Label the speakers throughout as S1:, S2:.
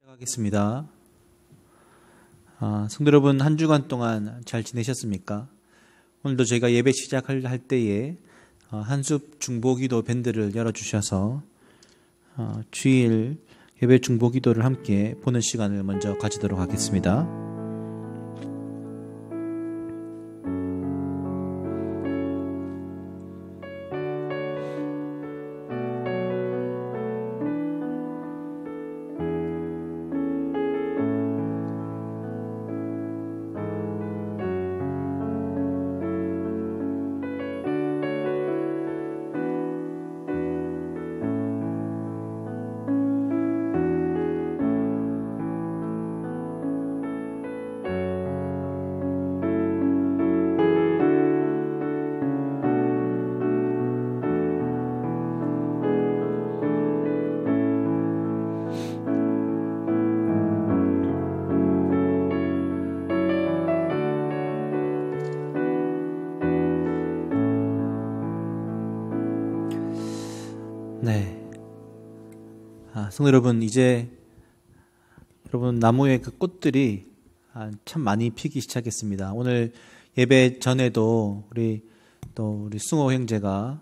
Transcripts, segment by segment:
S1: 하겠습니다. 성도 여러분, 한 주간 동안 잘 지내셨습니까? 오늘도 저희가 예배 시작할 때에 한숲 중보기도 밴드를 열어주셔서 주일 예배 중보기도를 함께 보는 시간을 먼저 가지도록 하겠습니다. 네. 성도 여러분, 이제 여러분 나무의 그 꽃들이 참 많이 피기 시작했습니다. 오늘 예배 전에도 우리 승호 형제가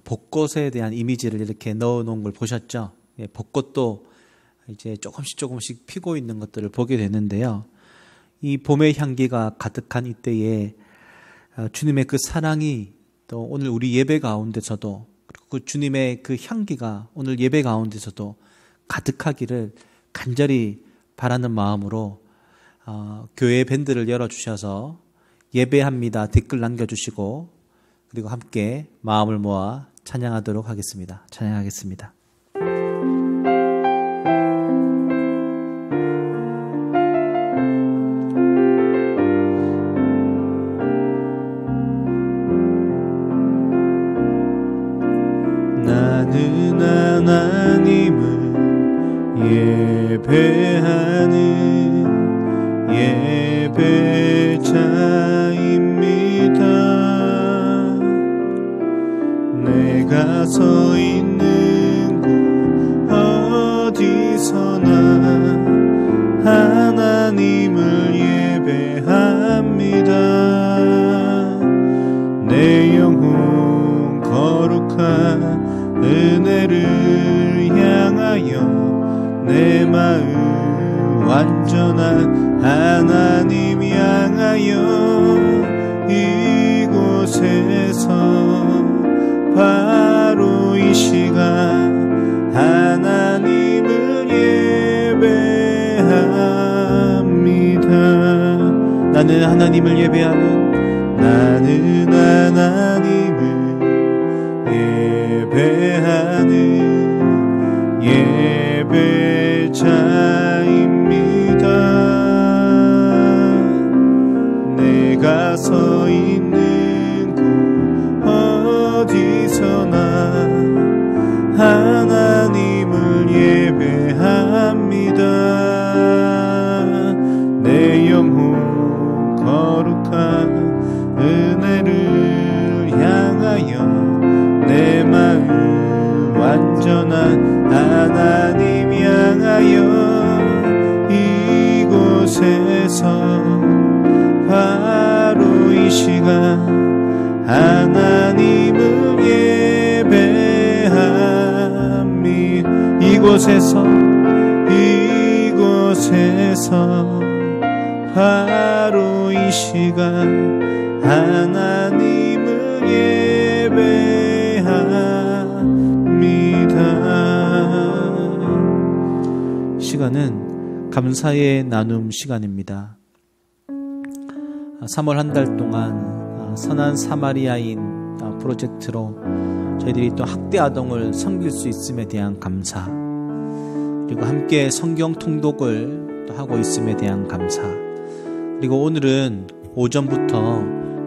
S1: 벚꽃에 대한 이미지를 이렇게 넣어 놓은 걸 보셨죠? 예, 벚꽃도 이제 조금씩 피고 있는 것들을 보게 되는데요. 이 봄의 향기가 가득한 이때에 주님의 그 사랑이 또 오늘 우리 예배 가운데서도, 그리고 그 주님의 그 향기가 오늘 예배 가운데서도 가득하기를 간절히 바라는 마음으로 교회 밴드를 열어주셔서 예배합니다 댓글 남겨주시고, 그리고 함께 마음을 모아 찬양하도록 하겠습니다. 찬양하겠습니다.
S2: 나는 하나님을 예배하는 예배자입니다. 내가 서 있는 곳 어디서나 하나님을 예배합니다. 내 영혼 거룩한 은혜를 향하여 내 마음 완전한 하나님 향하여 이곳에서 바로 이 시간 하나님을 예배합니다.
S1: 나는 하나님을 예배하는,
S2: 나는 하나님을 예배하는 예배자입니다. 내가 서 있는 곳 어디서나 하나님을 예배합니다. 내 영혼 거룩한 은혜를 향하여 내 마음 완전한 하나님 향하여 이곳에서 바로 이 시간 하나님을 예배합니다. 이곳에서 바로 이 시간 하나님을 예배합니다.
S1: 시간은 감사의 나눔 시간입니다. 3월 한 달 동안 선한 사마리아인 프로젝트로 저희들이 또 학대 아동을 섬길 수 있음에 대한 감사, 그리고 함께 성경 통독을 또 하고 있음에 대한 감사, 그리고 오늘은 오전부터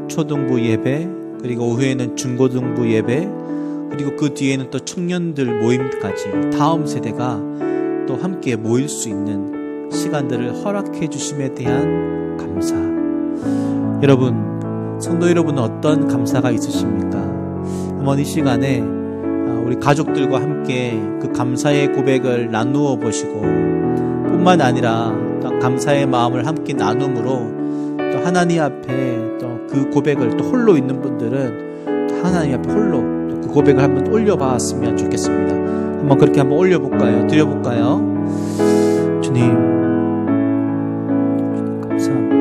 S1: 초등부 예배, 그리고 오후에는 중고등부 예배, 그리고 그 뒤에는 또 청년들 모임까지 다음 세대가 또 함께 모일 수 있는 시간들을 허락해 주심에 대한 감사. 여러분, 성도 여러분은 어떤 감사가 있으십니까? 한번 이 시간에 우리 가족들과 함께 그 감사의 고백을 나누어 보시고, 뿐만 아니라 또 감사의 마음을 함께 나눔으로 또 하나님 앞에 또 그 고백을 또 홀로 있는 분들은 또 하나님 앞에 홀로 또 그 고백을 한번 올려봤으면 좋겠습니다. 한번 그렇게 한번 올려볼까요? 드려볼까요? 주님 감사합니다.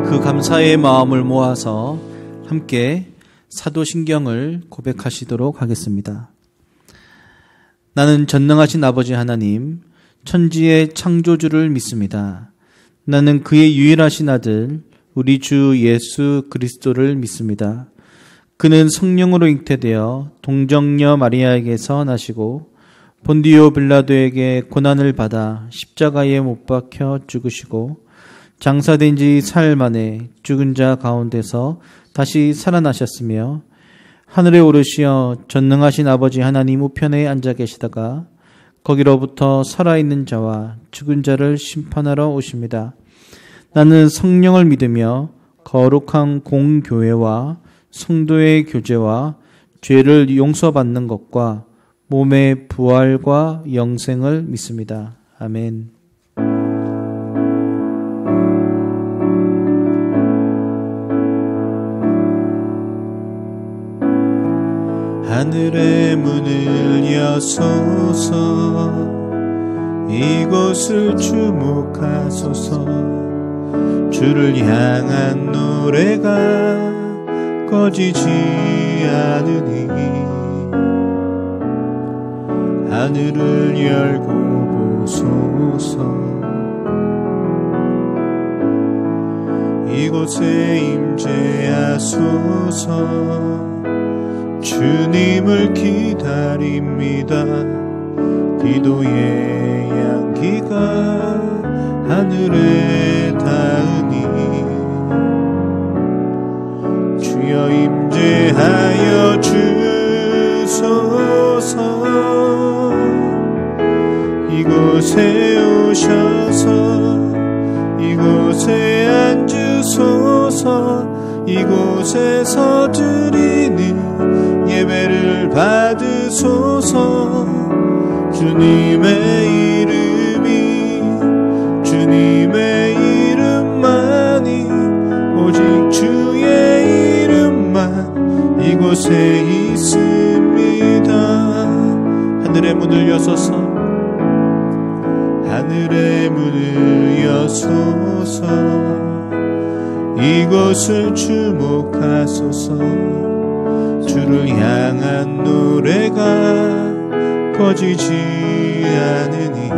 S1: 그 감사의 마음을 모아서 함께 사도신경을 고백하시도록 하겠습니다. 나는 전능하신 아버지 하나님, 천지의 창조주를 믿습니다. 나는 그의 유일하신 아들, 우리 주 예수 그리스도를 믿습니다. 그는 성령으로 잉태되어 동정녀 마리아에게서 나시고 본디오 빌라도에게 고난을 받아 십자가에 못 박혀 죽으시고 장사된 지 사흘 만에 죽은 자 가운데서 다시 살아나셨으며 하늘에 오르시어 전능하신 아버지 하나님 우편에 앉아 계시다가 거기로부터 살아있는 자와 죽은 자를 심판하러 오십니다. 나는 성령을 믿으며 거룩한 공교회와 성도의 교제와 죄를 용서받는 것과 몸의 부활과 영생을 믿습니다. 아멘.
S2: 하늘의 문을 여소서, 이곳을 주목하소서. 주를 향한 노래가 꺼지지 않으니 하늘을 열고 보소서. 이곳에 임재하소서. 주님을 기다립니다. 기도의 향기가 하늘에 닿으니 주여 임재하여 주소서. 이곳에 오셔서 이곳에 앉으소서. 이곳에서 드리는 예배를 받으소서. 주님의 이름이 주님의 이름만이 오직 주의 이름만 이곳에 있습니다. 하늘의 문을 여소서. 하늘의 문을 여소서. 이곳을 주목하소서. 주를 향한 노래가 꺼지지 않으니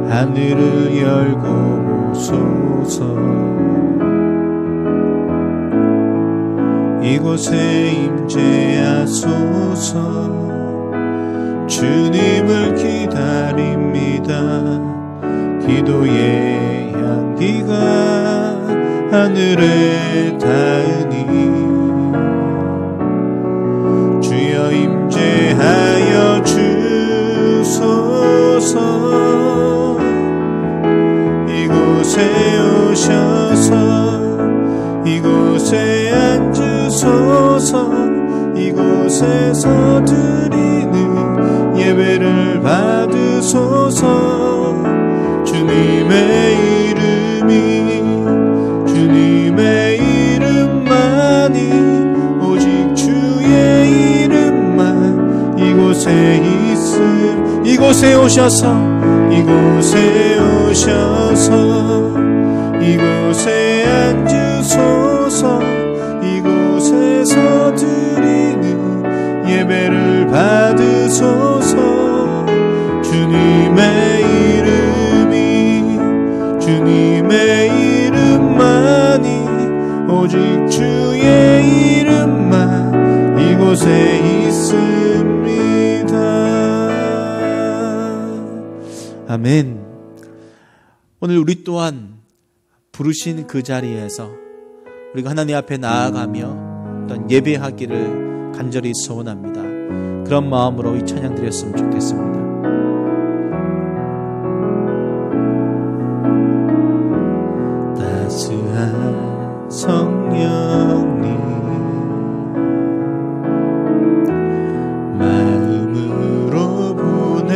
S2: 하늘을 열고 보소서. 이곳에 임재하소서. 주님을 기다립니다. 기도의 향기가 하늘에 닿으니 주여 임재하여 주소서. 이곳에 오셔서 이곳에 앉으소서. 이곳에서 드리는 예배를 받으소서. 주님의 이름이 주님의 이름만이 오직 주의 이름만 이곳에 있음. 이곳에 오셔서 이곳에 오셔서 이곳에 앉으소서. 이곳에서 드리는 예배를 받으소서. 주님의 이름이 주님의 이름만이 오직 주의 이름만 이곳에
S1: 아멘. 오늘 우리 또한 부르신 그 자리에서 우리가 하나님 앞에 나아가며 어떤 예배하기를 간절히 소원합니다. 그런 마음으로 이 찬양 드렸으면 좋겠습니다.
S2: 따스한 성령님 마음으로 보내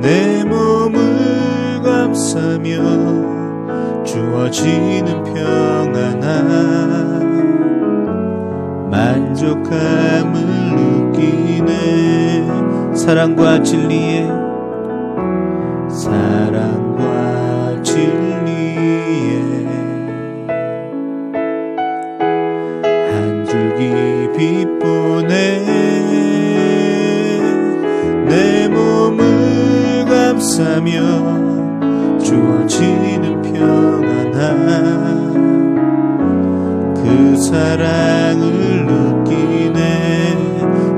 S2: 내 몸을 감싸며 주어지는 평안함 만족감을 느끼네. 사랑과 진리에 한 줄기 빛보내 내 몸을 감싸며 주어지는 평안함 그 사랑을 느끼네.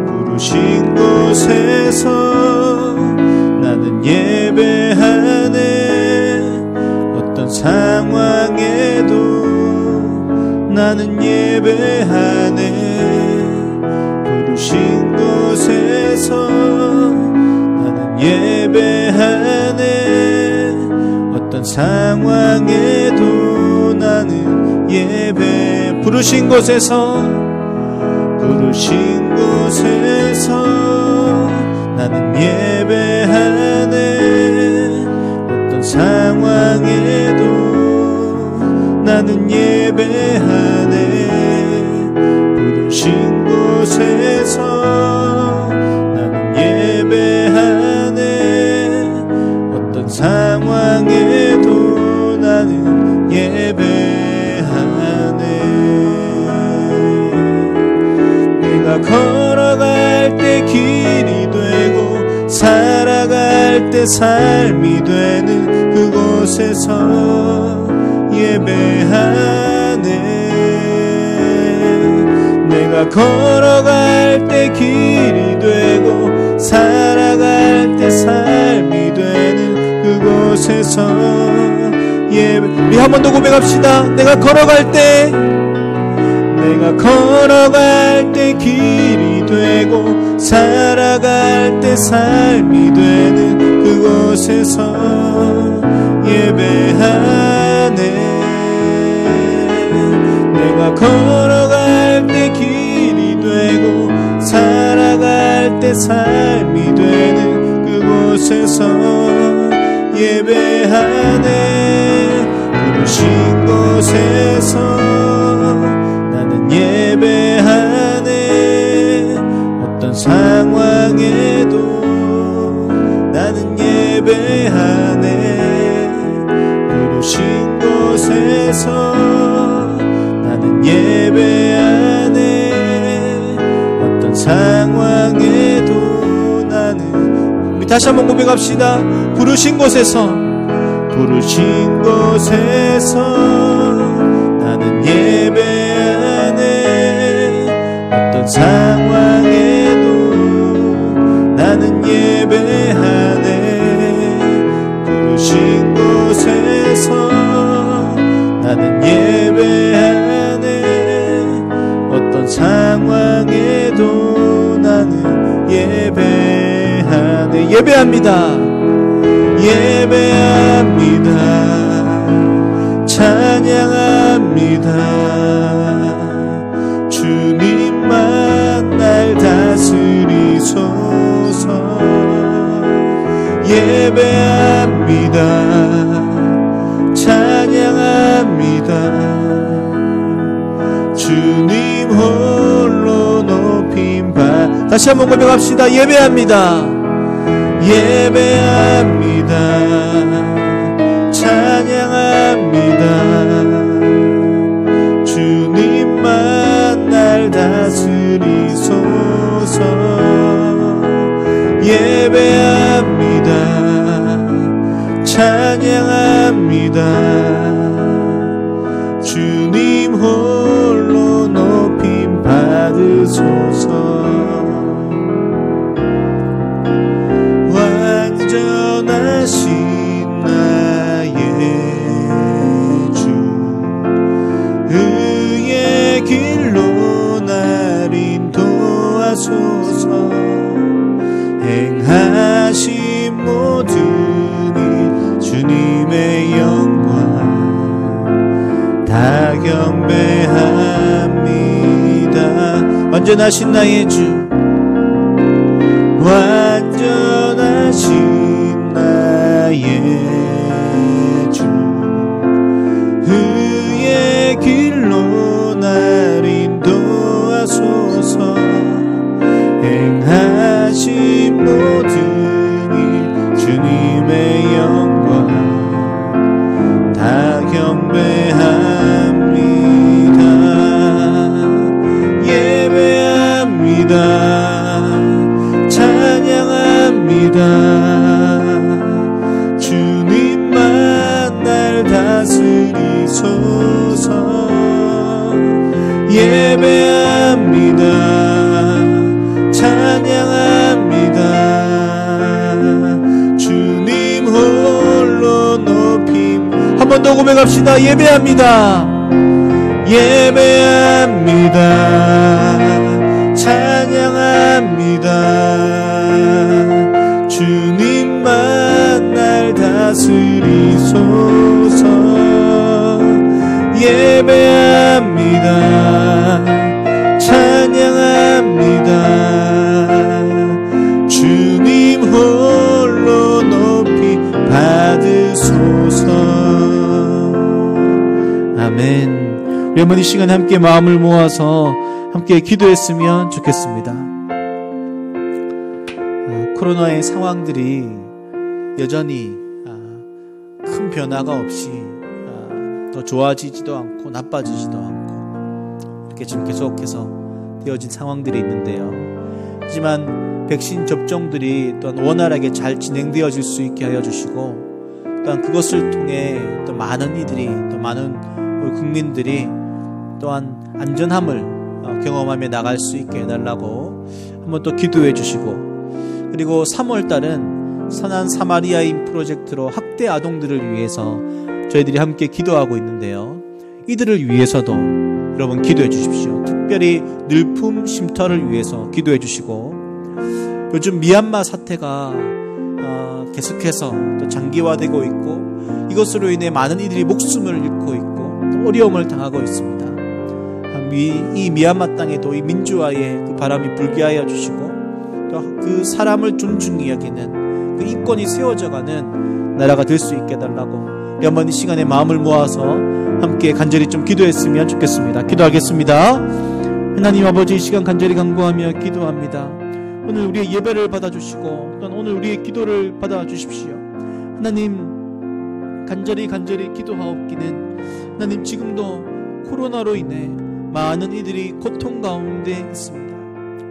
S2: 부르신 곳에서 나는 예배하네. 어떤 상황에도 나는 예배하네. 부르신 곳에서 나는 예배하네. 어떤 상황에도 나는 예배. 부르신 곳에서 나는 예배하네. 어떤 상황에도 나는 예배하네. 부르신 곳에서 나는 예배하네. 어떤 상황에도 나는 예배하네. 내가 걸어갈 때 길이 되고 살아갈 때 삶이 되는 그곳에서 예배하네. 내가 걸어갈 때 길이 되고 살아갈 때 삶이 되는 그곳에서 예배. 우리 한 번 더 고백합시다. 내가 걸어갈 때 길이 되고 살아갈 때 삶이 되는 그곳에서 예배하네. 내가 걸어갈 때 길이 되고 살아갈 때 삶이 되는 그곳에서 예배하네. 부르신 곳에서 나는 예배하네. 어떤 상황에도 나는 예배하네. 부르신 곳에서 나는 예배하네. 어떤 상황에도 나는. 우리 다시 한번 고백합시다. 부르신 곳에서 나는 예배하네. 어떤 상황에도 나는 예배하네. 부르신 곳에서 나는 예배하네. 어떤 상황에도 나는 예배하네. 예배합니다. 예배합니다. 찬양합니다. 주님만 날 다스리소서. 예배합니다. 찬양합니다. 주님 홀로 높임 받. 다시 한번 고백합시다. 예배합니다. 예배합니다. 찬양합니다. 주님만 날 다스리소서. 예배합니다. 찬양합니다. 주님 홀로 높임 받으소서. 의의 길로 날 인도하소서. 행하신 모든 일 주님의 영광 다 경배합니다. 완전하신 나의 주, 완전하신 나의 주, 의의 길로 날 인도하소서. 행하신 모든 일 주님의 영광 다 경배합니다. 예배합니다. 찬양합니다. 주님만 날 다스리소서. 예배합니다. 찬양합니다. 주님 홀로 높임. 한 번 더 고백합시다. 예배합니다. 예배합니다. 찬양합니다. 주님만 날 다스리소서. 예배합니다. 찬양합니다. 주님 홀로 높이 받으소서. 아멘. 우리 한번 이 시간 함께 마음을 모아서 함께 기도했으면 좋겠습니다. 코로나의 상황들이 여전히 큰 변화가 없이 더 좋아지지도 않고 나빠지지도 않고 이렇게 지금 계속해서 되어진 상황들이 있는데요. 하지만 백신 접종들이 또한 원활하게 잘 진행되어질 수 있게 하여 주시고, 또한 그것을 통해 또 많은 이들이, 또 많은 우리 국민들이 또한 안전함을 경험하며 나갈 수 있게 해달라고 한번 또 기도해 주시고, 그리고 3월달은 선한 사마리아인 프로젝트로 학대 아동들을 위해서 저희들이 함께 기도하고 있는데요. 이들을 위해서도 여러분 기도해 주십시오. 특별히 늘품 쉼터를 위해서 기도해 주시고, 요즘 미얀마 사태가 계속해서 또 장기화되고 있고, 이것으로 인해 많은 이들이 목숨을 잃고 있고 또 어려움을 당하고 있습니다. 이 미얀마 땅에도 이 민주화의 그 바람이 불게 하여 주시고, 또 그 사람을 존중히 여기는 그 인권이 세워져가는 나라가 될 수 있게 해달라고 한번 이 시간에 마음을 모아서 함께 간절히 좀 기도했으면 좋겠습니다. 기도하겠습니다. 하나님 아버지, 이 시간 간절히 간구하며 기도합니다. 오늘 우리의 예배를 받아주시고 또한 오늘 우리의 기도를 받아주십시오. 하나님, 간절히 기도하옵기는 하나님, 지금도 코로나로 인해 많은 이들이 고통 가운데 있습니다.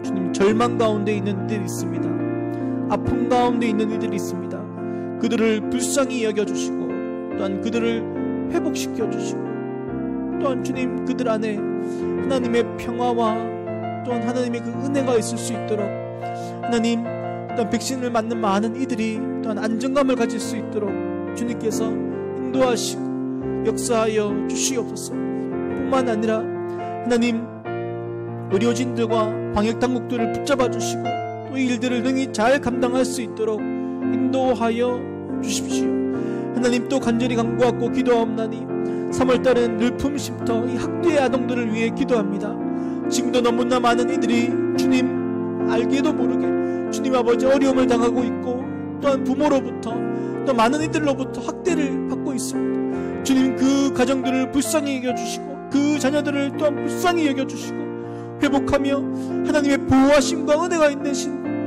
S2: 주님, 절망 가운데 있는 이들이 있습니다. 아픔 가운데 있는 이들이 있습니다. 그들을 불쌍히 여겨주시고 또한 그들을 회복시켜 주시고, 또한 주님, 그들 안에 하나님의 평화와 또한 하나님의 그 은혜가 있을 수 있도록, 하나님, 또한 백신을 맞는 많은 이들이 또한 안정감을 가질 수 있도록 주님께서 인도하시고 역사하여 주시옵소서. 뿐만 아니라 하나님, 의료진들과 방역당국들을 붙잡아 주시고 또 이 일들을 능히 잘 감당할 수 있도록 인도하여 주십시오. 하나님, 또 간절히 간구하고 기도하옵나니 3월달은 늘품 쉼터 이 학대 아동들을 위해 기도합니다. 지금도 너무나 많은 이들이 주님 알게도 모르게 주님 아버지 어려움을 당하고 있고, 또한 부모로부터 또 많은 이들로부터 학대를 받고 있습니다. 주님, 그 가정들을 불쌍히 여겨주시고 그 자녀들을 또한 불쌍히 여겨주시고 회복하며 하나님의 보호하심과 은혜가 있는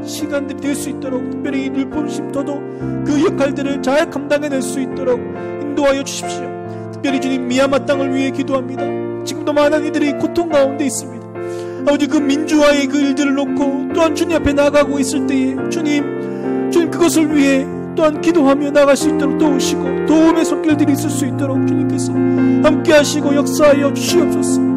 S2: 시간들이 될 수 있도록, 특별히 이 늘품 쉼터도 그 역할들을 잘 감당해낼 수 있도록 인도하여 주십시오. 특별히 주님, 미얀마 땅을 위해 기도합니다. 지금도 많은 이들이 고통 가운데 있습니다. 아버지, 그 민주화의 그 일들을 놓고 또한 주님 앞에 나가고 있을 때에 주님 그것을 위해 또한 기도하며 나갈 수 있도록 도우시고 도움의 손길들이 있을 수 있도록 주님께서 함께 하시고 역사하여 주시옵소서.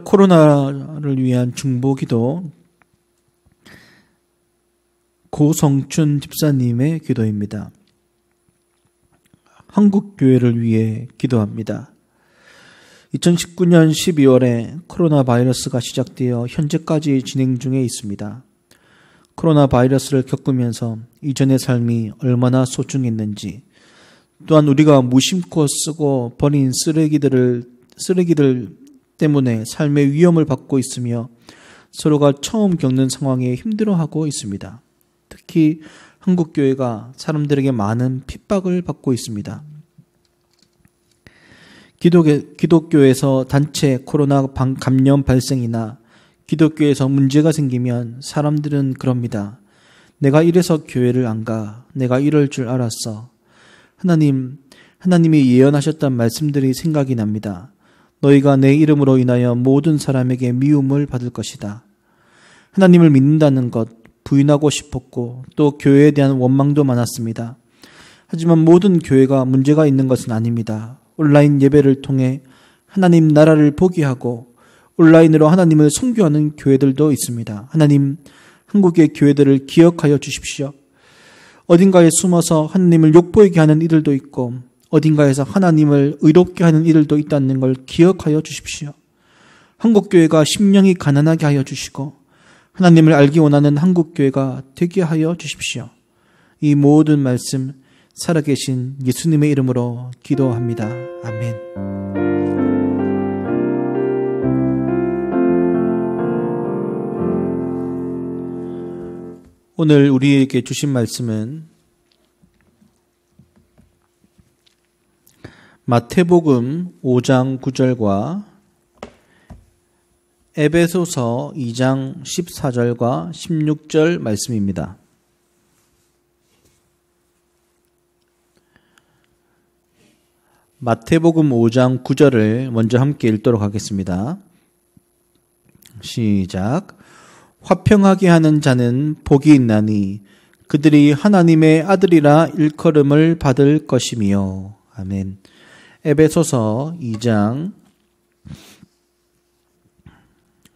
S1: 코로나를 위한 중보기도 고성춘 집사님의 기도입니다. 한국교회를 위해 기도합니다. 2019년 12월에 코로나 바이러스가 시작되어 현재까지 진행 중에 있습니다. 코로나 바이러스를 겪으면서 이전의 삶이 얼마나 소중했는지, 또한 우리가 무심코 쓰고 버린 쓰레기들 때문에 삶의 위험을 받고 있으며 서로가 처음 겪는 상황에 힘들어하고 있습니다. 특히 한국교회가 사람들에게 많은 핍박을 받고 있습니다. 기독교에서 단체 코로나 감염 발생이나 기독교에서 문제가 생기면 사람들은 그럽니다. 내가 이래서 교회를 안 가. 내가 이럴 줄 알았어. 하나님이 예언하셨던 말씀들이 생각이 납니다. 너희가 내 이름으로 인하여 모든 사람에게 미움을 받을 것이다. 하나님을 믿는다는 것 부인하고 싶었고 또 교회에 대한 원망도 많았습니다. 하지만 모든 교회가 문제가 있는 것은 아닙니다. 온라인 예배를 통해 하나님 나라를 포기하고 온라인으로 하나님을 선교하는 교회들도 있습니다. 하나님, 한국의 교회들을 기억하여 주십시오. 어딘가에 숨어서 하나님을 욕보이게 하는 이들도 있고 어딘가에서 하나님을 의롭게 하는 이들도 있다는 걸 기억하여 주십시오. 한국교회가 심령이 가난하게 하여 주시고 하나님을 알기 원하는 한국교회가 되게 하여 주십시오. 이 모든 말씀 살아계신 예수님의 이름으로 기도합니다. 아멘. 오늘 우리에게 주신 말씀은 마태복음 5장 9절과 에베소서 2장 14절과 16절 말씀입니다. 마태복음 5장 9절을 먼저 함께 읽도록 하겠습니다. 시작. 화평하게 하는 자는 복이 있나니 그들이 하나님의 아들이라 일컬음을 받을 것이며. 아멘. 에베소서 2장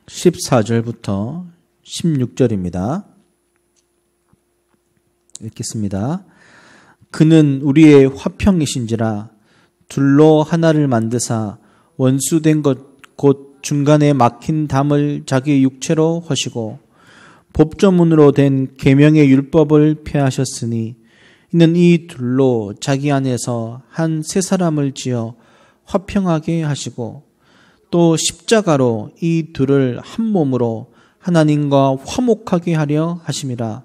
S1: 14절부터 16절입니다. 읽겠습니다. 그는 우리의 화평이신지라 둘로 하나를 만드사 원수된 것 곧 중간에 막힌 담을 자기 육체로 허시고 법조문으로 된 계명의 율법을 폐하셨으니 이는 이 둘로 자기 안에서 한 새 사람을 지어 화평하게 하시고 또 십자가로 이 둘을 한 몸으로 하나님과 화목하게 하려 하심이라.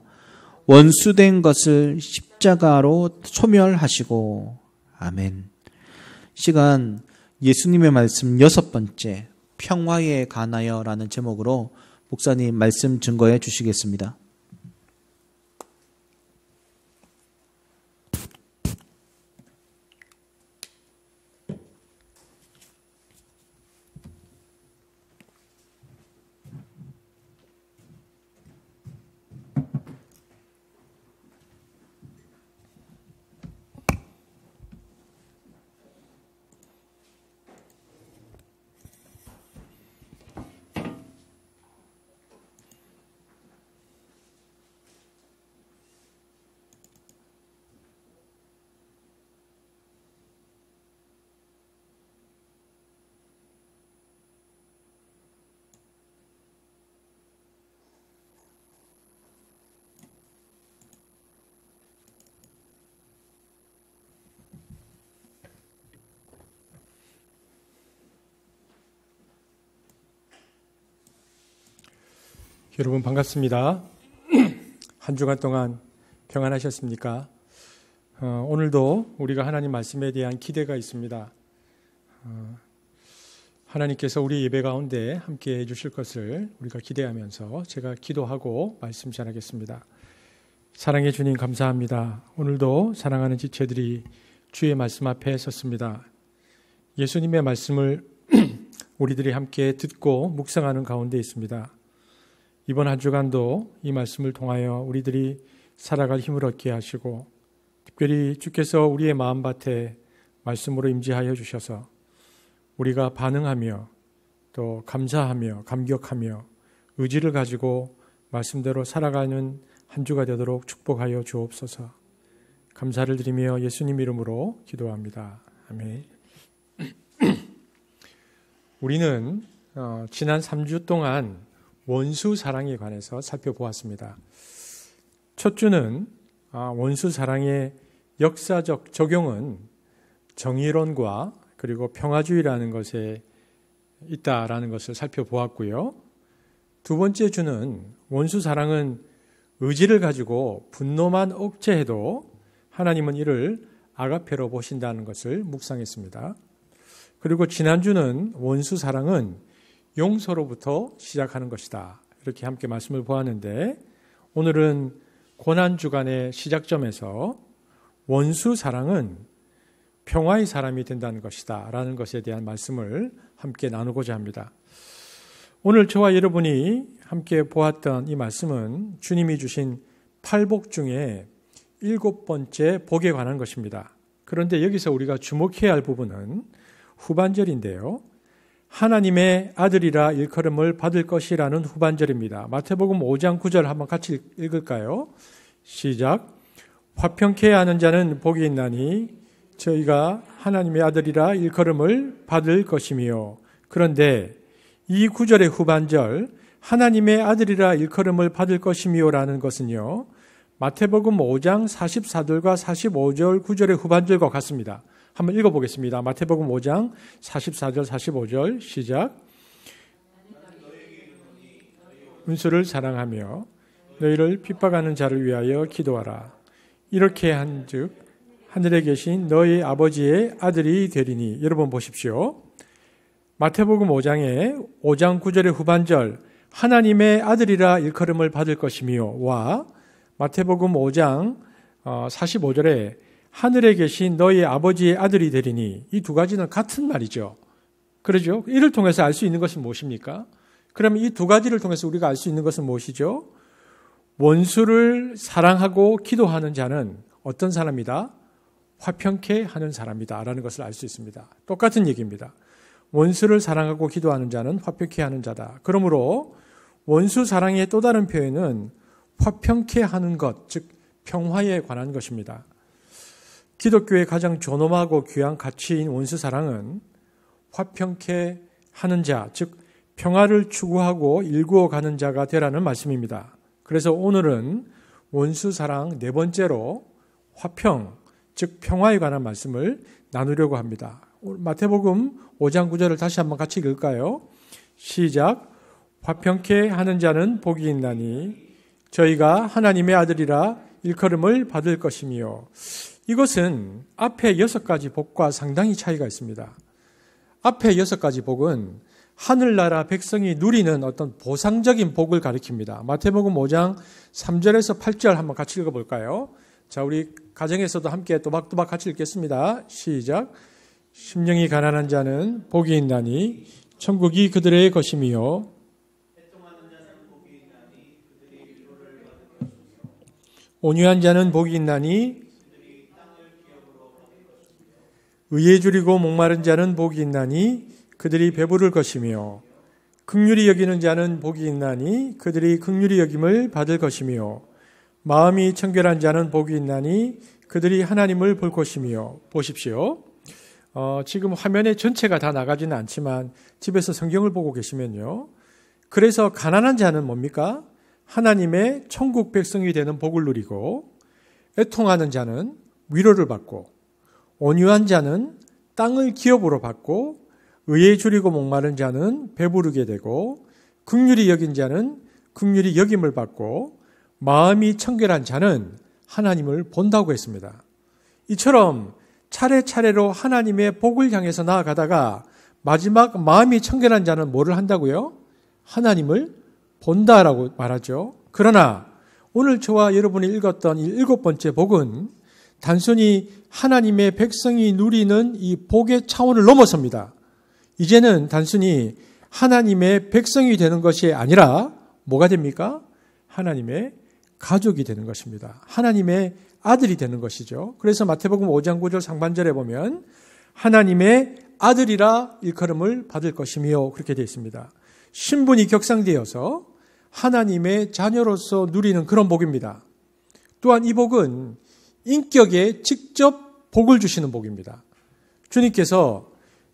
S1: 원수된 것을 십자가로 소멸하시고. 아멘. 시간 예수님의 말씀 6번째, 평화에 관하여 라는 제목으로 목사님 말씀 증거해 주시겠습니다.
S3: 여러분 반갑습니다. 한 주간 동안 평안하셨습니까? 오늘도 우리가 하나님 말씀에 대한 기대가 있습니다. 하나님께서 우리 예배 가운데 함께 해주실 것을 우리가 기대하면서 제가 기도하고 말씀 전하겠습니다. 사랑해 주님 감사합니다. 오늘도 사랑하는 지체들이 주의 말씀 앞에 섰습니다. 예수님의 말씀을 우리들이 함께 듣고 묵상하는 가운데 있습니다. 이번 한 주간도 이 말씀을 통하여 우리들이 살아갈 힘을 얻게 하시고 특별히 주께서 우리의 마음밭에 말씀으로 임재하여 주셔서 우리가 반응하며 또 감사하며 감격하며 의지를 가지고 말씀대로 살아가는 한 주가 되도록 축복하여 주옵소서. 감사를 드리며 예수님 이름으로 기도합니다. 아멘. 우리는 지난 3주 동안 원수 사랑에 관해서 살펴보았습니다. 첫 주는 원수 사랑의 역사적 적용은 정의론과 그리고 평화주의라는 것에 있다라는 것을 살펴보았고요. 두 번째 주는 원수 사랑은 의지를 가지고 분노만 억제해도 하나님은 이를 아가페로 보신다는 것을 묵상했습니다. 그리고 지난주는 원수 사랑은 용서로부터 시작하는 것이다. 이렇게 함께 말씀을 보았는데 오늘은 고난주간의 시작점에서 원수 사랑은 평화의 사람이 된다는 것이다 라는 것에 대한 말씀을 함께 나누고자 합니다. 오늘 저와 여러분이 함께 보았던 이 말씀은 주님이 주신 8복 중에 7번째 복에 관한 것입니다. 그런데 여기서 우리가 주목해야 할 부분은 후반절인데요. 하나님의 아들이라 일컬음을 받을 것이라는 후반절입니다. 마태복음 5장 9절 한번 같이 읽을까요? 시작. 화평케 하는 자는 복이 있나니 저희가 하나님의 아들이라 일컬음을 받을 것이며. 그런데 이 구절의 후반절 하나님의 아들이라 일컬음을 받을 것이며라는 것은요. 마태복음 5장 44절과 45절 9절의 후반절과 같습니다. 한번 읽어보겠습니다. 마태복음 5장 44절 45절 시작. 은수를 사랑하며 너희를 핍박하는 자를 위하여 기도하라. 이렇게 한즉 하늘에 계신 너희 아버지의 아들이 되리니. 여러분 보십시오. 마태복음 5장 9절의 후반절 하나님의 아들이라 일컬음을 받을 것이며와 마태복음 5장 45절에 하늘에 계신 너희 아버지의 아들이 되리니, 이 두 가지는 같은 말이죠. 그러죠? 이를 통해서 알 수 있는 것은 무엇입니까? 그러면 이 두 가지를 통해서 우리가 알 수 있는 것은 무엇이죠? 원수를 사랑하고 기도하는 자는 어떤 사람이다? 화평케 하는 사람이다 라는 것을 알 수 있습니다. 똑같은 얘기입니다. 원수를 사랑하고 기도하는 자는 화평케 하는 자다. 그러므로 원수 사랑의 또 다른 표현은 화평케 하는 것, 즉 평화에 관한 것입니다. 기독교의 가장 존엄하고 귀한 가치인 원수 사랑은 화평케 하는 자, 즉 평화를 추구하고 일구어 가는 자가 되라는 말씀입니다. 그래서 오늘은 원수 사랑 네 번째로 화평, 즉 평화에 관한 말씀을 나누려고 합니다. 마태복음 5장 9절을 다시 한번 같이 읽을까요? 시작. 화평케 하는 자는 복이 있나니 저희가 하나님의 아들이라 일컬음을 받을 것이며. 이것은 앞에 6가지 복과 상당히 차이가 있습니다. 앞에 6가지 복은 하늘나라 백성이 누리는 어떤 보상적인 복을 가리킵니다. 마태복음 5장 3절에서 8절 한번 같이 읽어볼까요? 자, 우리 가정에서도 함께 또박또박 같이 읽겠습니다. 시작. 심령이 가난한 자는 복이 있나니 천국이 그들의 것이며 온유한 자는 복이 있나니 의에 줄이고 목마른 자는 복이 있나니 그들이 배부를 것이며 긍휼히 여기는 자는 복이 있나니 그들이 긍휼히 여김을 받을 것이며 마음이 청결한 자는 복이 있나니 그들이 하나님을 볼 것이며. 보십시오. 지금 화면에 전체가 다 나가지는 않지만 집에서 성경을 보고 계시면요. 그래서 가난한 자는 뭡니까? 하나님의 천국 백성이 되는 복을 누리고, 애통하는 자는 위로를 받고, 온유한 자는 땅을 기업으로 받고, 의에 줄이고 목마른 자는 배부르게 되고, 긍휼히 여긴 자는 긍휼히 여김을 받고, 마음이 청결한 자는 하나님을 본다고 했습니다. 이처럼 차례차례로 하나님의 복을 향해서 나아가다가 마지막 마음이 청결한 자는 뭐를 한다고요? 하나님을 본다라고 말하죠. 그러나 오늘 저와 여러분이 읽었던 이 7번째 복은 단순히 하나님의 백성이 누리는 이 복의 차원을 넘어섭니다. 이제는 단순히 하나님의 백성이 되는 것이 아니라 뭐가 됩니까? 하나님의 가족이 되는 것입니다. 하나님의 아들이 되는 것이죠. 그래서 마태복음 5장 9절 상반절에 보면 하나님의 아들이라 일컬음을 받을 것이며 그렇게 되어 있습니다. 신분이 격상되어서 하나님의 자녀로서 누리는 그런 복입니다. 또한 이 복은 인격에 직접 복을 주시는 복입니다. 주님께서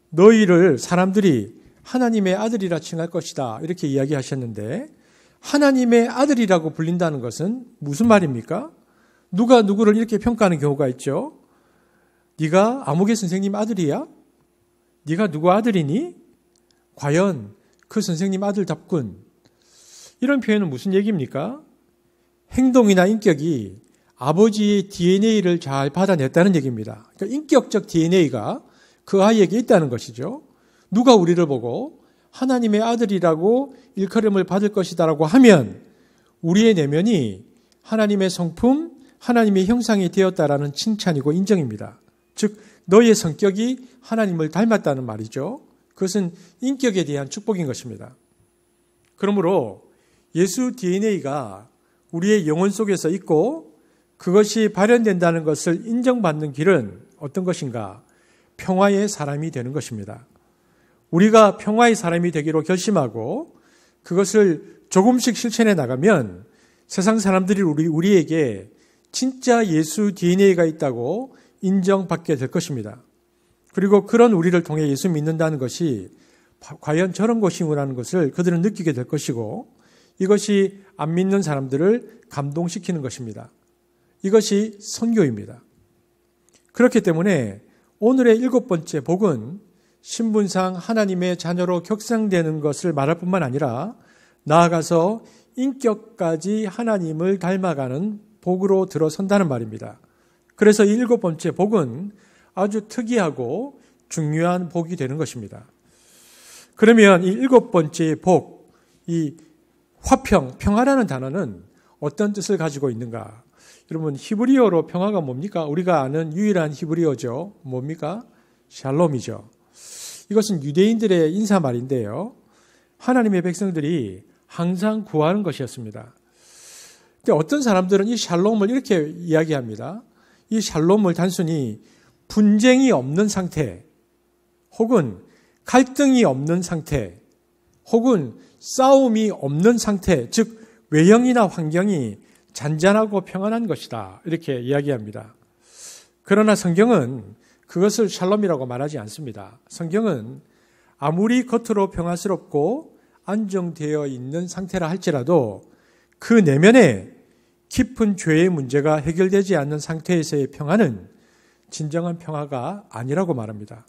S3: 너희를 사람들이 하나님의 아들이라 칭할 것이다 이렇게 이야기하셨는데 하나님의 아들이라고 불린다는 것은 무슨 말입니까? 누가 누구를 이렇게 평가하는 경우가 있죠. 네가 아무개 선생님 아들이야? 네가 누구 아들이니? 과연 그 선생님 아들답군. 이런 표현은 무슨 얘기입니까? 행동이나 인격이 아버지의 DNA를 잘 받아냈다는 얘기입니다. 그러니까 인격적 DNA가 그 아이에게 있다는 것이죠. 누가 우리를 보고 하나님의 아들이라고 일컬음을 받을 것이다라고 하면 우리의 내면이 하나님의 성품, 하나님의 형상이 되었다라는 칭찬이고 인정입니다. 즉 너의 성격이 하나님을 닮았다는 말이죠. 그것은 인격에 대한 축복인 것입니다. 그러므로 예수 DNA가 우리의 영혼 속에서 있고 그것이 발현된다는 것을 인정받는 길은 어떤 것인가? 평화의 사람이 되는 것입니다. 우리가 평화의 사람이 되기로 결심하고 그것을 조금씩 실천해 나가면 세상 사람들이 우리에게 진짜 예수 DNA가 있다고 인정받게 될 것입니다. 그리고 그런 우리를 통해 예수 믿는다는 것이 과연 저런 것이구나라는 것을 그들은 느끼게 될 것이고 이것이 안 믿는 사람들을 감동시키는 것입니다. 이것이 선교입니다. 그렇기 때문에 오늘의 7번째 복은 신분상 하나님의 자녀로 격상되는 것을 말할 뿐만 아니라 나아가서 인격까지 하나님을 닮아가는 복으로 들어선다는 말입니다. 그래서 이 7번째 복은 아주 특이하고 중요한 복이 되는 것입니다. 그러면 이 7번째 복, 이 화평, 평화라는 단어는 어떤 뜻을 가지고 있는가? 여러분 히브리어로 평화가 뭡니까? 우리가 아는 유일한 히브리어죠. 뭡니까? 샬롬이죠. 이것은 유대인들의 인사말인데요. 하나님의 백성들이 항상 구하는 것이었습니다. 근데 어떤 사람들은 이 샬롬을 이렇게 이야기합니다. 이 샬롬을 단순히 분쟁이 없는 상태, 혹은 갈등이 없는 상태, 혹은 싸움이 없는 상태, 즉 외형이나 환경이 잔잔하고 평안한 것이다. 이렇게 이야기합니다. 그러나 성경은 그것을 샬롬이라고 말하지 않습니다. 성경은 아무리 겉으로 평화스럽고 안정되어 있는 상태라 할지라도 그 내면에 깊은 죄의 문제가 해결되지 않는 상태에서의 평화는 진정한 평화가 아니라고 말합니다.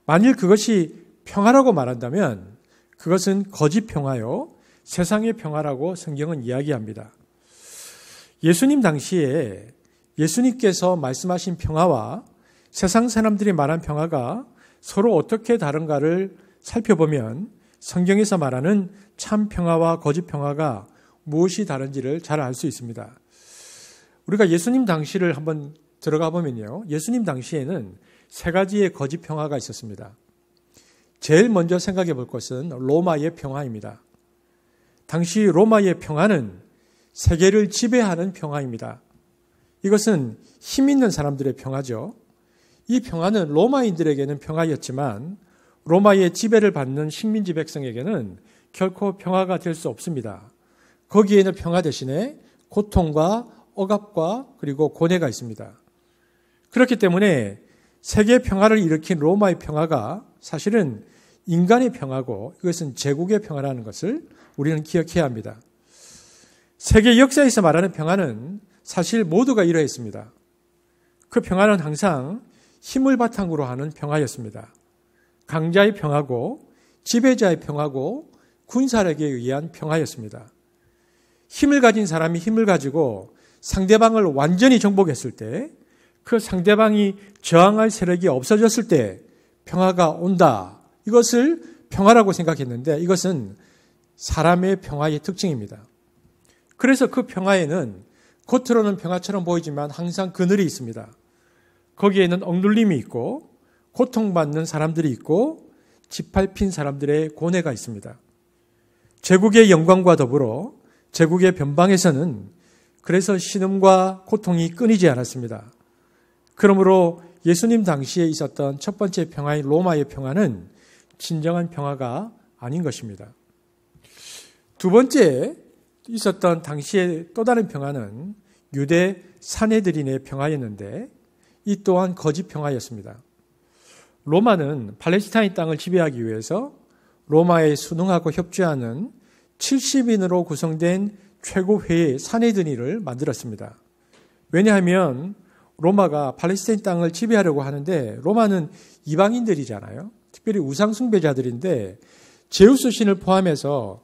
S3: 만일 그것이 평화라고 말한다면 그것은 거짓 평화요, 세상의 평화라고 성경은 이야기합니다. 예수님 당시에 예수님께서 말씀하신 평화와 세상 사람들이 말한 평화가 서로 어떻게 다른가를 살펴보면 성경에서 말하는 참 평화와 거짓 평화가 무엇이 다른지를 잘 알 수 있습니다. 우리가 예수님 당시를 한번 들어가 보면요. 예수님 당시에는 세 가지의 거짓 평화가 있었습니다. 제일 먼저 생각해 볼 것은 로마의 평화입니다. 당시 로마의 평화는 세계를 지배하는 평화입니다. 이것은 힘 있는 사람들의 평화죠. 이 평화는 로마인들에게는 평화였지만 로마의 지배를 받는 식민지 백성에게는 결코 평화가 될 수 없습니다. 거기에는 평화 대신에 고통과 억압과 그리고 고뇌가 있습니다. 그렇기 때문에 세계 평화를 일으킨 로마의 평화가 사실은 인간의 평화고 이것은 제국의 평화라는 것을 우리는 기억해야 합니다. 세계 역사에서 말하는 평화는 사실 모두가 이러했습니다. 그 평화는 항상 힘을 바탕으로 하는 평화였습니다. 강자의 평화고 지배자의 평화고 군사력에 의한 평화였습니다. 힘을 가진 사람이 힘을 가지고 상대방을 완전히 정복했을 때, 그 상대방이 저항할 세력이 없어졌을 때 평화가 온다. 이것을 평화라고 생각했는데 이것은 사람의 평화의 특징입니다. 그래서 그 평화에는 겉으로는 평화처럼 보이지만 항상 그늘이 있습니다. 거기에는 억눌림이 있고 고통받는 사람들이 있고 짓밟힌 사람들의 고뇌가 있습니다. 제국의 영광과 더불어 제국의 변방에서는 그래서 신음과 고통이 끊이지 않았습니다. 그러므로 예수님 당시에 있었던 첫 번째 평화인 로마의 평화는 진정한 평화가 아닌 것입니다. 두 번째 있었던 당시에 또 다른 평화는 유대 사내들인의 평화였는데 이 또한 거짓 평화였습니다. 로마는 팔레스타인 땅을 지배하기 위해서 로마에 순응하고 협조하는 70인으로 구성된 최고회의 사내들인을 만들었습니다. 왜냐하면 로마가 팔레스타인 땅을 지배하려고 하는데 로마는 이방인들이잖아요. 특별히 우상 숭배자들인데 제우스 신을 포함해서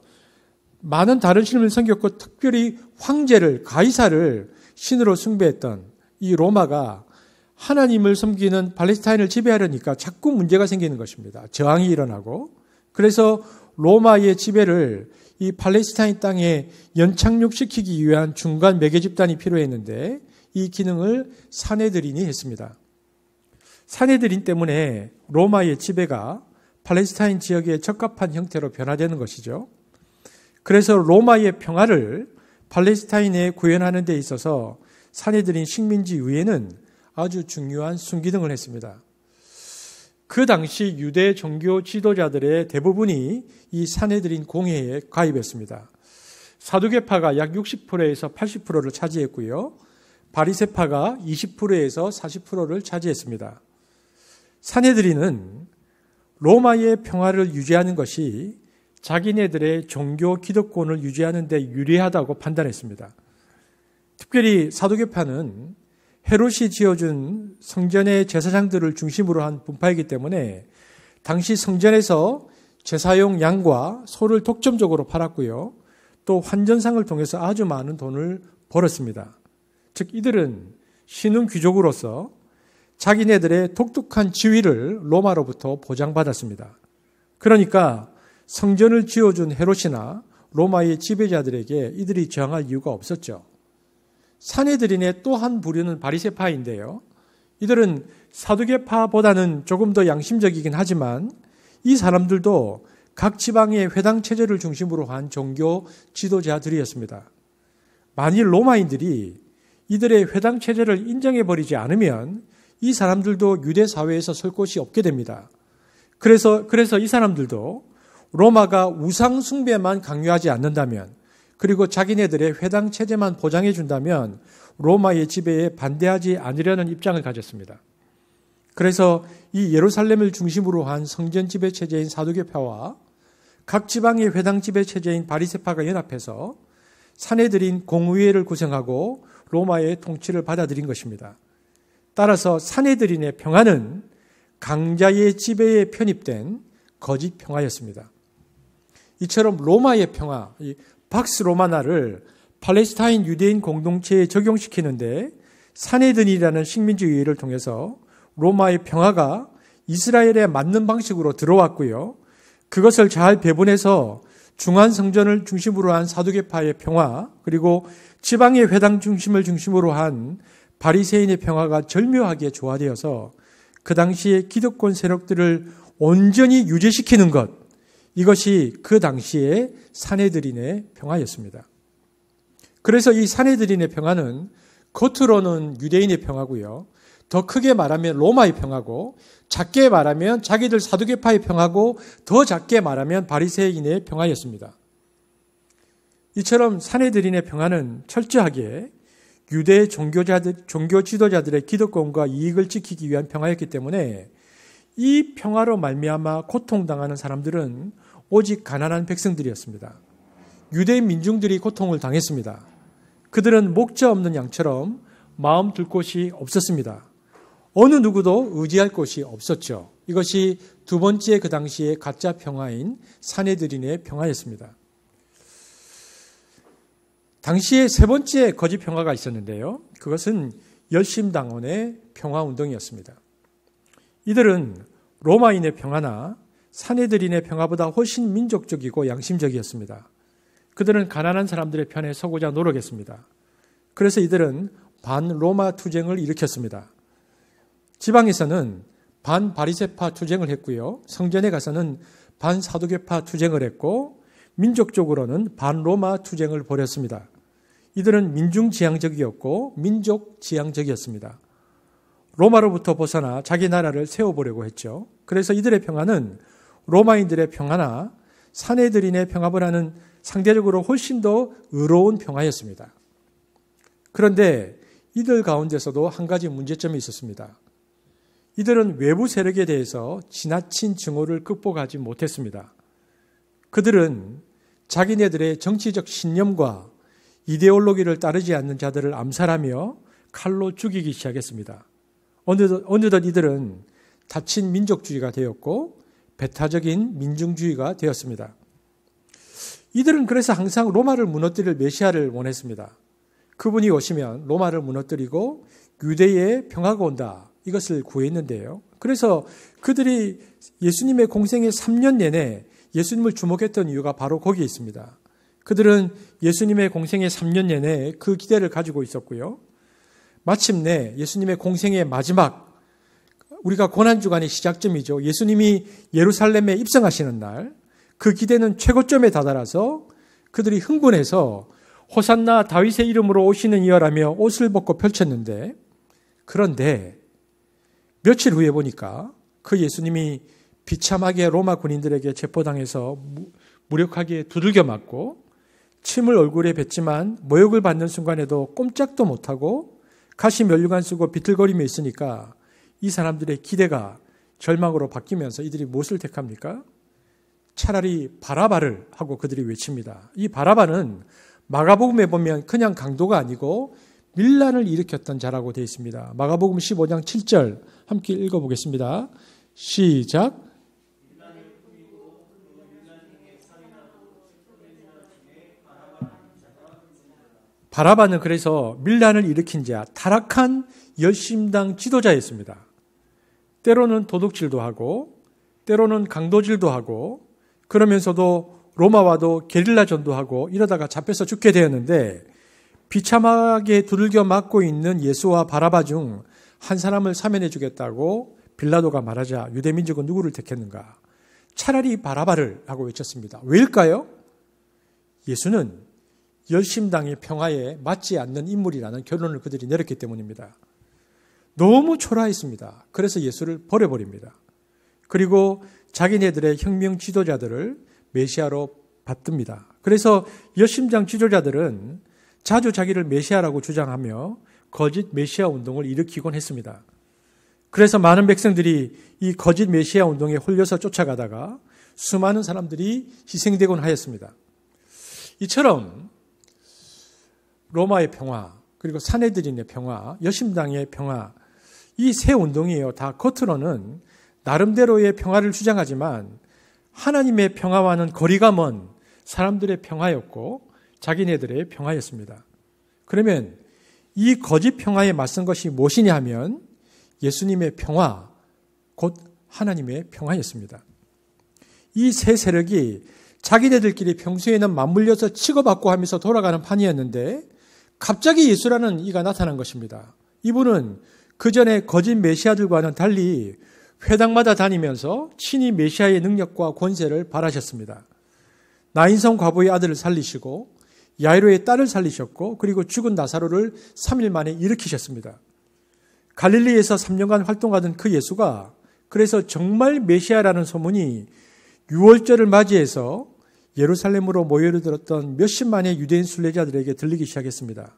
S3: 많은 다른 신을 섬겼고 특별히 황제를 가이사를 신으로 숭배했던 이 로마가 하나님을 섬기는 팔레스타인을 지배하려니까 자꾸 문제가 생기는 것입니다. 저항이 일어나고 그래서 로마의 지배를 이 팔레스타인 땅에 연착륙시키기 위한 중간 매개 집단이 필요했는데 이 기능을 사내들인이 했습니다. 사내들인 때문에 로마의 지배가 팔레스타인 지역에 적합한 형태로 변화되는 것이죠. 그래서 로마의 평화를 팔레스타인에 구현하는 데 있어서 사내들인 식민지 위에는 아주 중요한 순기능을 했습니다. 그 당시 유대 종교 지도자들의 대부분이 이 사내들인 공회에 가입했습니다. 사두개파가 약 60%에서 80%를 차지했고요. 바리새파가 20%에서 40%를 차지했습니다. 사내들인은 로마의 평화를 유지하는 것이 자기네들의 종교 기득권을 유지하는 데 유리하다고 판단했습니다. 특별히 사두개파는 헤롯이 지어준 성전의 제사장들을 중심으로 한 분파이기 때문에 당시 성전에서 제사용 양과 소를 독점적으로 팔았고요. 또 환전상을 통해서 아주 많은 돈을 벌었습니다. 즉 이들은 신흥 귀족으로서 자기네들의 독특한 지위를 로마로부터 보장받았습니다. 그러니까 성전을 지어준 헤롯이나 로마의 지배자들에게 이들이 저항할 이유가 없었죠. 사내들인의 또 한 부류는 바리새파인데요. 이들은 사두개파보다는 조금 더 양심적이긴 하지만 이 사람들도 각 지방의 회당 체제를 중심으로 한 종교 지도자들이었습니다. 만일 로마인들이 이들의 회당 체제를 인정해버리지 않으면 이 사람들도 유대 사회에서 설 곳이 없게 됩니다. 그래서 이 사람들도 로마가 우상 숭배만 강요하지 않는다면 그리고 자기네들의 회당 체제만 보장해 준다면 로마의 지배에 반대하지 않으려는 입장을 가졌습니다. 그래서 이 예루살렘을 중심으로 한 성전 지배 체제인 사두개파와 각 지방의 회당 지배 체제인 바리새파가 연합해서 사내들인 공의회를 구성하고 로마의 통치를 받아들인 것입니다. 따라서 사내들인의 평화는 강자의 지배에 편입된 거짓 평화였습니다. 이처럼 로마의 평화, 이 박스 로마나를 팔레스타인 유대인 공동체에 적용시키는데 사내들이라는 식민지의회를 통해서 로마의 평화가 이스라엘에 맞는 방식으로 들어왔고요. 그것을 잘 배분해서 중앙 성전을 중심으로 한 사두개파의 평화, 그리고 지방의 회당 중심을 중심으로 한 바리새인의 평화가 절묘하게 조화되어서 그 당시의 기득권 세력들을 온전히 유지시키는 것, 이것이 그 당시의 사내들인의 평화였습니다. 그래서 이 사내들인의 평화는 겉으로는 유대인의 평화고요. 더 크게 말하면 로마의 평화고, 작게 말하면 자기들 사두개파의 평화고, 더 작게 말하면 바리새인의 평화였습니다. 이처럼 사내들인의 평화는 철저하게 유대 종교 지도자들의 기득권과 이익을 지키기 위한 평화였기 때문에 이 평화로 말미암아 고통당하는 사람들은 오직 가난한 백성들이었습니다. 유대인 민중들이 고통을 당했습니다. 그들은 목자 없는 양처럼 마음 둘 곳이 없었습니다. 어느 누구도 의지할 곳이 없었죠. 이것이 두 번째 그 당시의 가짜 평화인 사내들인의 평화였습니다. 당시에 세 번째 거짓 평화가 있었는데요. 그것은 열심당원의 평화운동이었습니다. 이들은 로마인의 평화나 사내들인의 평화보다 훨씬 민족적이고 양심적이었습니다. 그들은 가난한 사람들의 편에 서고자 노력했습니다. 그래서 이들은 반로마 투쟁을 일으켰습니다. 지방에서는 반바리새파 투쟁을 했고요. 성전에 가서는 반사두개파 투쟁을 했고, 민족적으로는 반로마 투쟁을 벌였습니다. 이들은 민중지향적이었고 민족지향적이었습니다. 로마로부터 벗어나 자기 나라를 세워보려고 했죠. 그래서 이들의 평화는 로마인들의 평화나 사내들인의 평화보다는 상대적으로 훨씬 더 의로운 평화였습니다. 그런데 이들 가운데서도 한 가지 문제점이 있었습니다. 이들은 외부 세력에 대해서 지나친 증오를 극복하지 못했습니다. 그들은 자기네들의 정치적 신념과 이데올로기를 따르지 않는 자들을 암살하며 칼로 죽이기 시작했습니다. 어느덧 이들은 닫힌 민족주의가 되었고 배타적인 민중주의가 되었습니다. 이들은 그래서 항상 로마를 무너뜨릴 메시아를 원했습니다. 그분이 오시면 로마를 무너뜨리고 유대의 평화가 온다. 이것을 구했는데요. 그래서 그들이 예수님의 공생의 3년 내내 예수님을 주목했던 이유가 바로 거기에 있습니다. 그들은 예수님의 공생의 3년 내내 그 기대를 가지고 있었고요. 마침내 예수님의 공생의 마지막, 우리가 고난주간의 시작점이죠. 예수님이 예루살렘에 입성하시는 날, 그 기대는 최고점에 다다라서 그들이 흥분해서 호산나 다윗의 이름으로 오시는 이여라며 옷을 벗고 펼쳤는데, 그런데 며칠 후에 보니까 그 예수님이 비참하게 로마 군인들에게 체포당해서 무력하게 두들겨 맞고 침을 얼굴에 뱉지만 모욕을 받는 순간에도 꼼짝도 못하고 가시 면류관 쓰고 비틀거리며 있으니까 이 사람들의 기대가 절망으로 바뀌면서 이들이 무엇을 택합니까? 차라리 바라바를 하고 그들이 외칩니다. 이 바라바는 마가복음에 보면 그냥 강도가 아니고 밀란을 일으켰던 자라고 되어 있습니다. 마가복음 15장 7절 함께 읽어보겠습니다. 시작. 바라바는 그래서 밀란을 일으킨 자, 타락한 열심당 지도자였습니다. 때로는 도둑질도 하고 때로는 강도질도 하고 그러면서도 로마와도 게릴라전도 하고 이러다가 잡혀서 죽게 되었는데 비참하게 두들겨 맞고 있는 예수와 바라바 중 한 사람을 사면해 주겠다고 빌라도가 말하자 유대민족은 누구를 택했는가? 차라리 바라바를 하고 외쳤습니다. 왜일까요? 예수는 열심당의 평화에 맞지 않는 인물이라는 결론을 그들이 내렸기 때문입니다. 너무 초라했습니다. 그래서 예수를 버려버립니다. 그리고 자기네들의 혁명 지도자들을 메시아로 받듭니다. 그래서 열심당 지도자들은 자주 자기를 메시아라고 주장하며 거짓 메시아 운동을 일으키곤 했습니다. 그래서 많은 백성들이 이 거짓 메시아 운동에 홀려서 쫓아가다가 수많은 사람들이 희생되곤 하였습니다. 이처럼 로마의 평화, 그리고 사내들인의 평화, 여심당의 평화, 이 세 운동이에요. 다 겉으로는 나름대로의 평화를 주장하지만 하나님의 평화와는 거리가 먼 사람들의 평화였고 자기네들의 평화였습니다. 그러면 이 거짓 평화에 맞선 것이 무엇이냐 하면 예수님의 평화, 곧 하나님의 평화였습니다. 이 세 세력이 자기네들끼리 평소에는 맞물려서 치고받고 하면서 돌아가는 판이었는데 갑자기 예수라는 이가 나타난 것입니다. 이분은 그 전에 거짓 메시아들과는 달리 회당마다 다니면서 친히 메시아의 능력과 권세를 발하셨습니다. 나인성 과부의 아들을 살리시고 야이로의 딸을 살리셨고 그리고 죽은 나사로를 3일 만에 일으키셨습니다. 갈릴리에서 3년간 활동하던 그 예수가 그래서 정말 메시아라는 소문이 6월절을 맞이해서 예루살렘으로 모여들었던 몇십만의 유대인 순례자들에게 들리기 시작했습니다.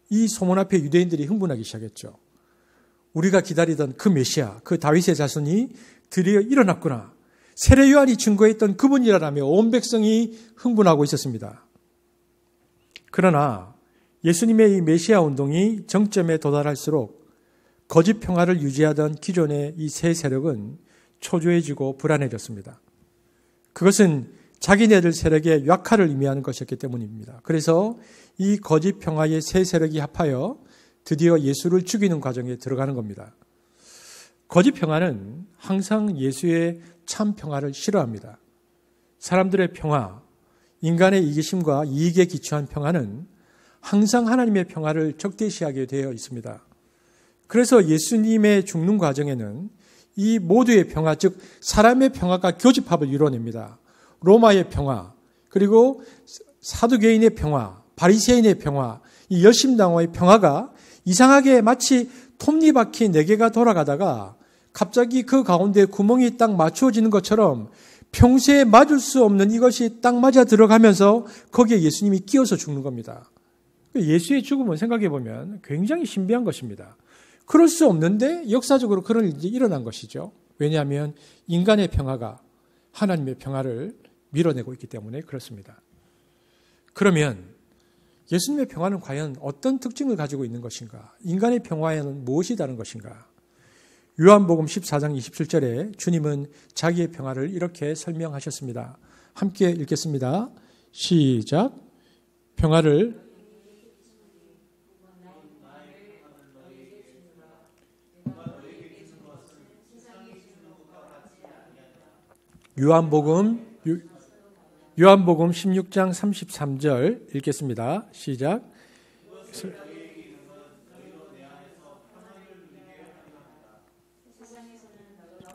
S3: 이 소문 앞에 유대인들이 흥분하기 시작했죠. 우리가 기다리던 그 메시아, 그 다윗의 자손이 드디어 일어났구나. 세례 요한이 증거했던 그분이라며 온 백성이 흥분하고 있었습니다. 그러나 예수님의 이 메시아 운동이 정점에 도달할수록 거짓 평화를 유지하던 기존의 이 세 세력은 초조해지고 불안해졌습니다. 그것은 자기네들 세력의 약화를 의미하는 것이었기 때문입니다. 그래서 이 거짓 평화의 세 세력이 합하여 드디어 예수를 죽이는 과정에 들어가는 겁니다. 거짓 평화는 항상 예수의 참 평화를 싫어합니다. 사람들의 평화, 인간의 이기심과 이익에 기초한 평화는 항상 하나님의 평화를 적대시하게 되어 있습니다. 그래서 예수님의 죽는 과정에는 이 모두의 평화, 즉 사람의 평화가 교집합을 이루어냅니다. 로마의 평화, 그리고 사두개인의 평화, 바리새인의 평화, 이 열심당화의 평화가 이상하게 마치 톱니바퀴 4개가 돌아가다가 갑자기 그 가운데 구멍이 딱 맞추어지는 것처럼 평소에 맞을 수 없는 이것이 딱 맞아 들어가면서 거기에 예수님이 끼어서 죽는 겁니다. 예수의 죽음은 생각해 보면 굉장히 신비한 것입니다. 그럴 수 없는데 역사적으로 그런 일이 일어난 것이죠. 왜냐하면 인간의 평화가 하나님의 평화를 밀어내고 있기 때문에 그렇습니다. 그러면 예수님의 평화는 과연 어떤 특징을 가지고 있는 것인가? 인간의 평화에는 무엇이 다른 것인가? 요한복음 14장 27절에 주님은 자기의 평화를 이렇게 설명하셨습니다. 함께 읽겠습니다. 시작. 평화를 요한복음 16장 33절 읽겠습니다. 시작.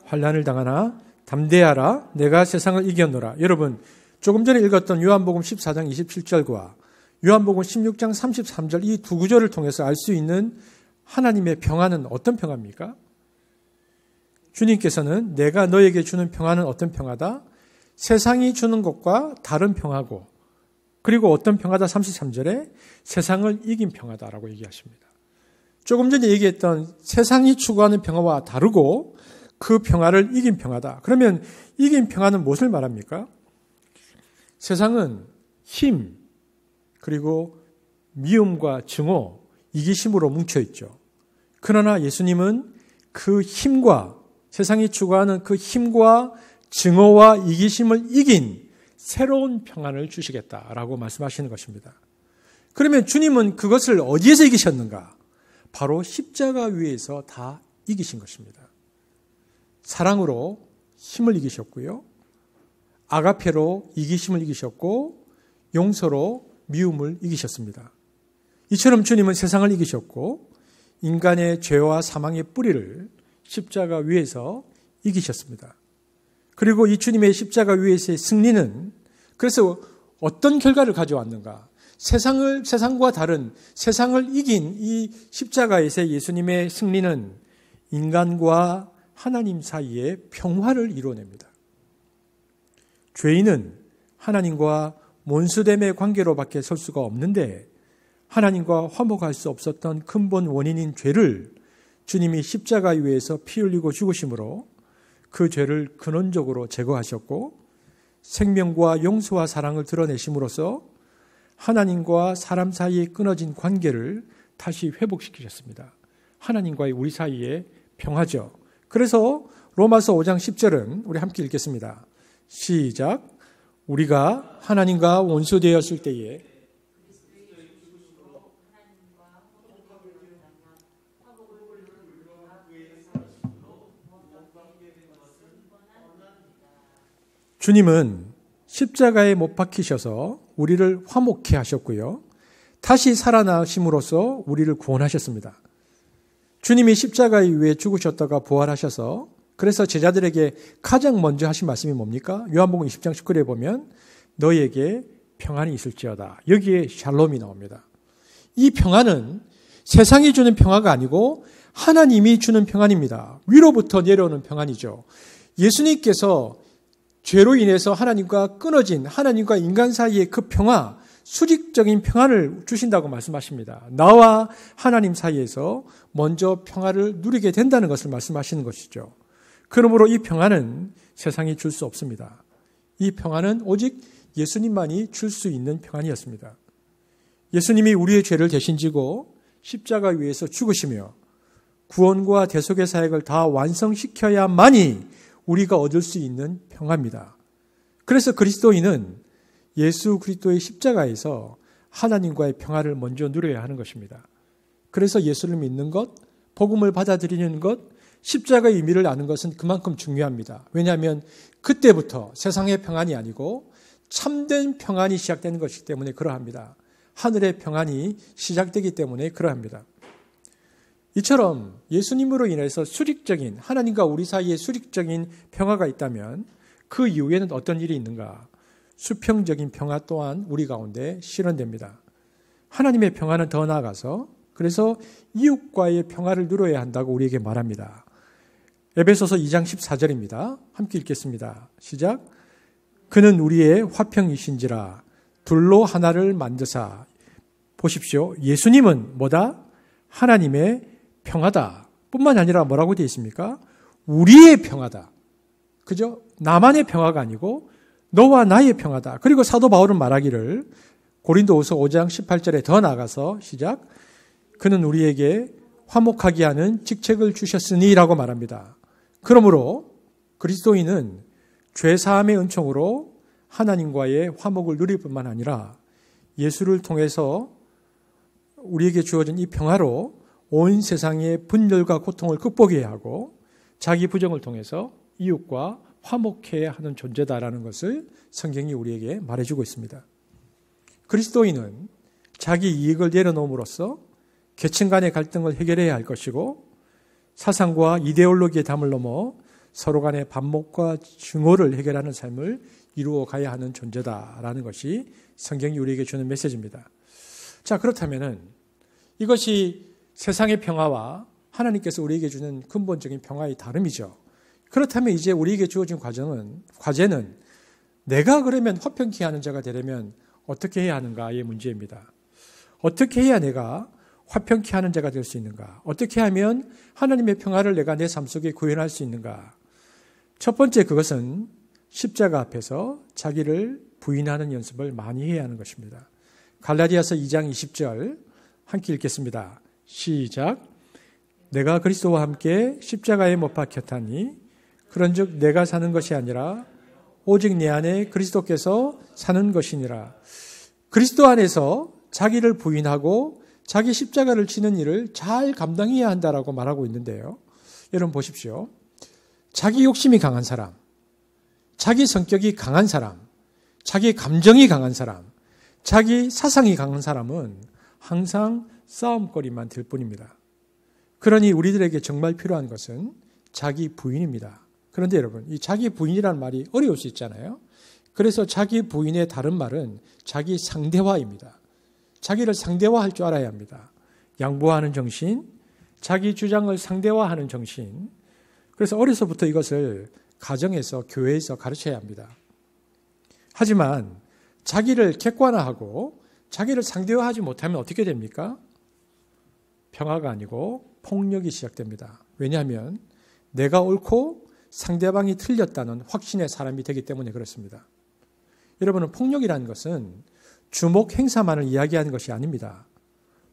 S3: 환난을 당하나 담대하라 내가 세상을 이겼노라. 여러분 조금 전에 읽었던 요한복음 14장 27절과 요한복음 16장 33절 이 두 구절을 통해서 알 수 있는 하나님의 평화는 어떤 평화입니까? 주님께서는 내가 너에게 주는 평화는 어떤 평화다? 세상이 주는 것과 다른 평화고, 그리고 어떤 평화다? 33절에 세상을 이긴 평화다라고 얘기하십니다. 조금 전에 얘기했던 세상이 추구하는 평화와 다르고 그 평화를 이긴 평화다. 그러면 이긴 평화는 무엇을 말합니까? 세상은 힘, 그리고 미움과 증오, 이기심으로 뭉쳐있죠. 그러나 예수님은 그 힘과 세상이 추구하는 그 힘과 증오와 이기심을 이긴 새로운 평안을 주시겠다라고 말씀하시는 것입니다. 그러면 주님은 그것을 어디에서 이기셨는가? 바로 십자가 위에서 다 이기신 것입니다. 사랑으로 힘을 이기셨고요. 아가페로 이기심을 이기셨고 용서로 미움을 이기셨습니다. 이처럼 주님은 세상을 이기셨고 인간의 죄와 사망의 뿌리를 십자가 위에서 이기셨습니다. 그리고 이 주님의 십자가 위에서의 승리는 그래서 어떤 결과를 가져왔는가? 세상과 다른 세상을 이긴 이 십자가에서의 예수님의 승리는 인간과 하나님 사이에 평화를 이루어냅니다. 죄인은 하나님과 원수됨의 관계로밖에 설 수가 없는데 하나님과 화목할 수 없었던 근본 원인인 죄를 주님이 십자가 위에서 피 흘리고 죽으심으로 그 죄를 근원적으로 제거하셨고 생명과 용서와 사랑을 드러내심으로써 하나님과 사람 사이에 끊어진 관계를 다시 회복시키셨습니다. 하나님과의 우리 사이에 평화죠. 그래서 로마서 5장 10절은 우리 함께 읽겠습니다. 시작. 우리가 하나님과 원수되었을 때에 주님은 십자가에 못 박히셔서 우리를 화목케 하셨고요. 다시 살아나심으로써 우리를 구원하셨습니다. 주님이 십자가 위에 죽으셨다가 부활하셔서 그래서 제자들에게 가장 먼저 하신 말씀이 뭡니까? 요한복음 20장 19절에 보면 너희에게 평안이 있을지어다. 여기에 샬롬이 나옵니다. 이 평안은 세상이 주는 평화가 아니고 하나님이 주는 평안입니다. 위로부터 내려오는 평안이죠. 예수님께서 죄로 인해서 하나님과 끊어진 하나님과 인간 사이의 그 평화, 수직적인 평화를 주신다고 말씀하십니다. 나와 하나님 사이에서 먼저 평화를 누리게 된다는 것을 말씀하시는 것이죠. 그러므로 이 평화는 세상이 줄 수 없습니다. 이 평화는 오직 예수님만이 줄 수 있는 평안이었습니다. 예수님이 우리의 죄를 대신 지고 십자가 위에서 죽으시며 구원과 대속의 사역을 다 완성시켜야만이 우리가 얻을 수 있는 평화입니다. 그래서 그리스도인은 예수 그리스도의 십자가에서 하나님과의 평화를 먼저 누려야 하는 것입니다. 그래서 예수를 믿는 것, 복음을 받아들이는 것, 십자가의 의미를 아는 것은 그만큼 중요합니다. 왜냐하면 그때부터 세상의 평안이 아니고 참된 평안이 시작되는 것이기 때문에 그러합니다. 하늘의 평안이 시작되기 때문에 그러합니다. 이처럼 예수님으로 인해서 수직적인 하나님과 우리 사이에 수직적인 평화가 있다면 그 이후에는 어떤 일이 있는가? 수평적인 평화 또한 우리 가운데 실현됩니다. 하나님의 평화는 더 나아가서 그래서 이웃과의 평화를 누려야 한다고 우리에게 말합니다. 에베소서 2장 14절입니다. 함께 읽겠습니다. 시작. 그는 우리의 화평이신지라 둘로 하나를 만드사. 보십시오. 예수님은 뭐다? 하나님의 평화다. 뿐만 아니라 뭐라고 되어 있습니까? 우리의 평화다. 그죠? 나만의 평화가 아니고 너와 나의 평화다. 그리고 사도 바울은 말하기를 고린도후서 5장 18절에 더 나아가서 시작. 그는 우리에게 화목하게 하는 직책을 주셨으니라고 말합니다. 그러므로 그리스도인은 죄사함의 은총으로 하나님과의 화목을 누릴 뿐만 아니라 예수를 통해서 우리에게 주어진 이 평화로 온 세상의 분열과 고통을 극복해야 하고 자기 부정을 통해서 이웃과 화목해야 하는 존재다라는 것을 성경이 우리에게 말해주고 있습니다. 그리스도인은 자기 이익을 내려놓음으로써 계층 간의 갈등을 해결해야 할 것이고 사상과 이데올로기의 담을 넘어 서로 간의 반목과 증오를 해결하는 삶을 이루어 가야 하는 존재다라는 것이 성경이 우리에게 주는 메시지입니다. 자, 그렇다면은 이것이 세상의 평화와 하나님께서 우리에게 주는 근본적인 평화의 다름이죠. 그렇다면 이제 우리에게 주어진 과제는 내가 그러면 화평케 하는 자가 되려면 어떻게 해야 하는가의 문제입니다. 어떻게 해야 내가 화평케 하는 자가 될 수 있는가? 어떻게 하면 하나님의 평화를 내가 내 삶 속에 구현할 수 있는가? 첫 번째 그것은 십자가 앞에서 자기를 부인하는 연습을 많이 해야 하는 것입니다. 갈라디아서 2장 20절 함께 읽겠습니다. 시작. 내가 그리스도와 함께 십자가에 못 박혔다니 그런즉 내가 사는 것이 아니라 오직 내 안에 그리스도께서 사는 것이니라. 그리스도 안에서 자기를 부인하고 자기 십자가를 지는 일을 잘 감당해야 한다라고 말하고 있는데요. 여러분 보십시오. 자기 욕심이 강한 사람, 자기 성격이 강한 사람, 자기 감정이 강한 사람, 자기 사상이 강한 사람은 항상 싸움거리만 될 뿐입니다. 그러니 우리들에게 정말 필요한 것은 자기 부인입니다. 그런데 여러분, 이 자기 부인이라는 말이 어려울 수 있잖아요. 그래서 자기 부인의 다른 말은 자기 상대화입니다. 자기를 상대화할 줄 알아야 합니다. 양보하는 정신, 자기 주장을 상대화하는 정신. 그래서 어려서부터 이것을 가정에서, 교회에서 가르쳐야 합니다. 하지만 자기를 객관화하고 자기를 상대화하지 못하면 어떻게 됩니까? 평화가 아니고 폭력이 시작됩니다. 왜냐하면 내가 옳고 상대방이 틀렸다는 확신의 사람이 되기 때문에 그렇습니다. 여러분은 폭력이라는 것은 주목 행사만을 이야기하는 것이 아닙니다.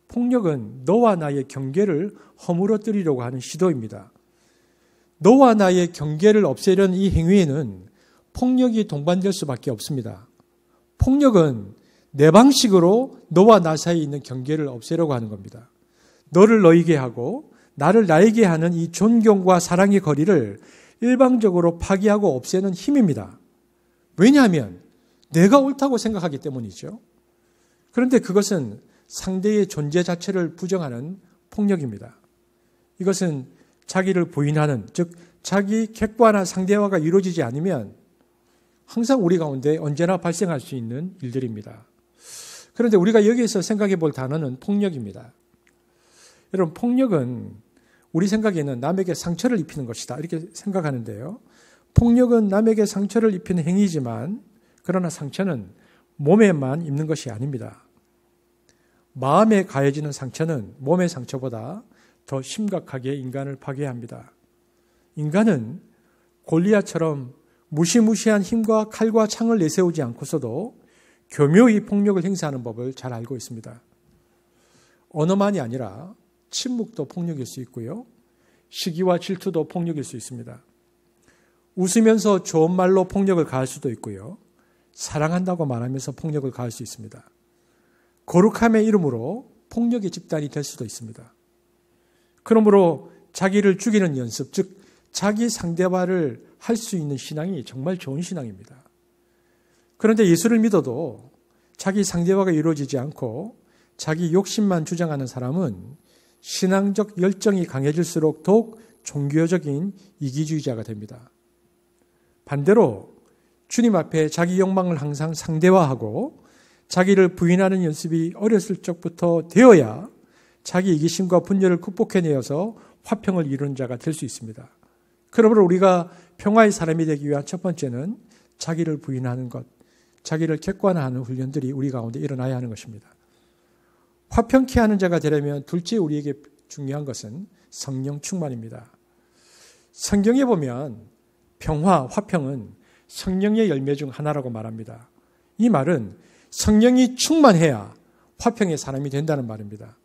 S3: 폭력은 너와 나의 경계를 허물어뜨리려고 하는 시도입니다. 너와 나의 경계를 없애려는 이 행위에는 폭력이 동반될 수밖에 없습니다. 폭력은 내 방식으로 너와 나 사이에 있는 경계를 없애려고 하는 겁니다. 너를 너에게 하고 나를 나에게 하는 이 존경과 사랑의 거리를 일방적으로 파기하고 없애는 힘입니다. 왜냐하면 내가 옳다고 생각하기 때문이죠. 그런데 그것은 상대의 존재 자체를 부정하는 폭력입니다. 이것은 자기를 부인하는, 즉 자기 객관화 상대화가 이루어지지 않으면 항상 우리 가운데 언제나 발생할 수 있는 일들입니다. 그런데 우리가 여기에서 생각해 볼 단어는 폭력입니다. 여러분, 폭력은 우리 생각에는 남에게 상처를 입히는 것이다 이렇게 생각하는데요. 폭력은 남에게 상처를 입히는 행위지만 그러나 상처는 몸에만 입는 것이 아닙니다. 마음에 가해지는 상처는 몸의 상처보다 더 심각하게 인간을 파괴합니다. 인간은 골리앗처럼 무시무시한 힘과 칼과 창을 내세우지 않고서도 교묘히 폭력을 행사하는 법을 잘 알고 있습니다. 언어만이 아니라 침묵도 폭력일 수 있고요. 시기와 질투도 폭력일 수 있습니다. 웃으면서 좋은 말로 폭력을 가할 수도 있고요. 사랑한다고 말하면서 폭력을 가할 수 있습니다. 거룩함의 이름으로 폭력의 집단이 될 수도 있습니다. 그러므로 자기를 죽이는 연습, 즉 자기 상대화를 할 수 있는 신앙이 정말 좋은 신앙입니다. 그런데 예수를 믿어도 자기 상대화가 이루어지지 않고 자기 욕심만 주장하는 사람은 신앙적 열정이 강해질수록 더욱 종교적인 이기주의자가 됩니다. 반대로 주님 앞에 자기 욕망을 항상 상대화하고 자기를 부인하는 연습이 어렸을 적부터 되어야 자기 이기심과 분열을 극복해내어서 화평을 이루는 자가 될 수 있습니다. 그러므로 우리가 평화의 사람이 되기 위한 첫 번째는 자기를 부인하는 것, 자기를 객관화하는 훈련들이 우리 가운데 일어나야 하는 것입니다. 화평케 하는 자가 되려면 둘째 우리에게 중요한 것은 성령 충만입니다. 성경에 보면 평화, 화평은 성령의 열매 중 하나라고 말합니다. 이 말은 성령이 충만해야 화평의 사람이 된다는 말입니다.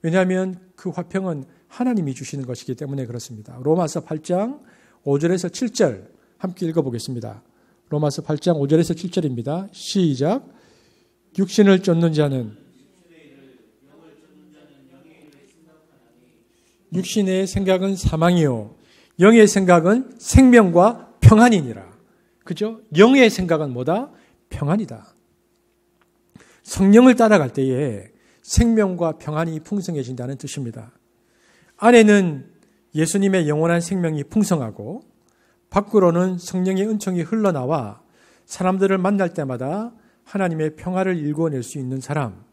S3: 왜냐하면 그 화평은 하나님이 주시는 것이기 때문에 그렇습니다. 로마서 8장 5절에서 7절 함께 읽어보겠습니다. 로마서 8장 5절에서 7절입니다. 시작. 육신을 쫓는 자는 육신의 생각은 사망이요 영의 생각은 생명과 평안이니라. 그죠? 영의 생각은 뭐다? 평안이다. 성령을 따라갈 때에 생명과 평안이 풍성해진다는 뜻입니다. 안에는 예수님의 영원한 생명이 풍성하고 밖으로는 성령의 은총이 흘러나와 사람들을 만날 때마다 하나님의 평화를 일궈낼 수 있는 사람,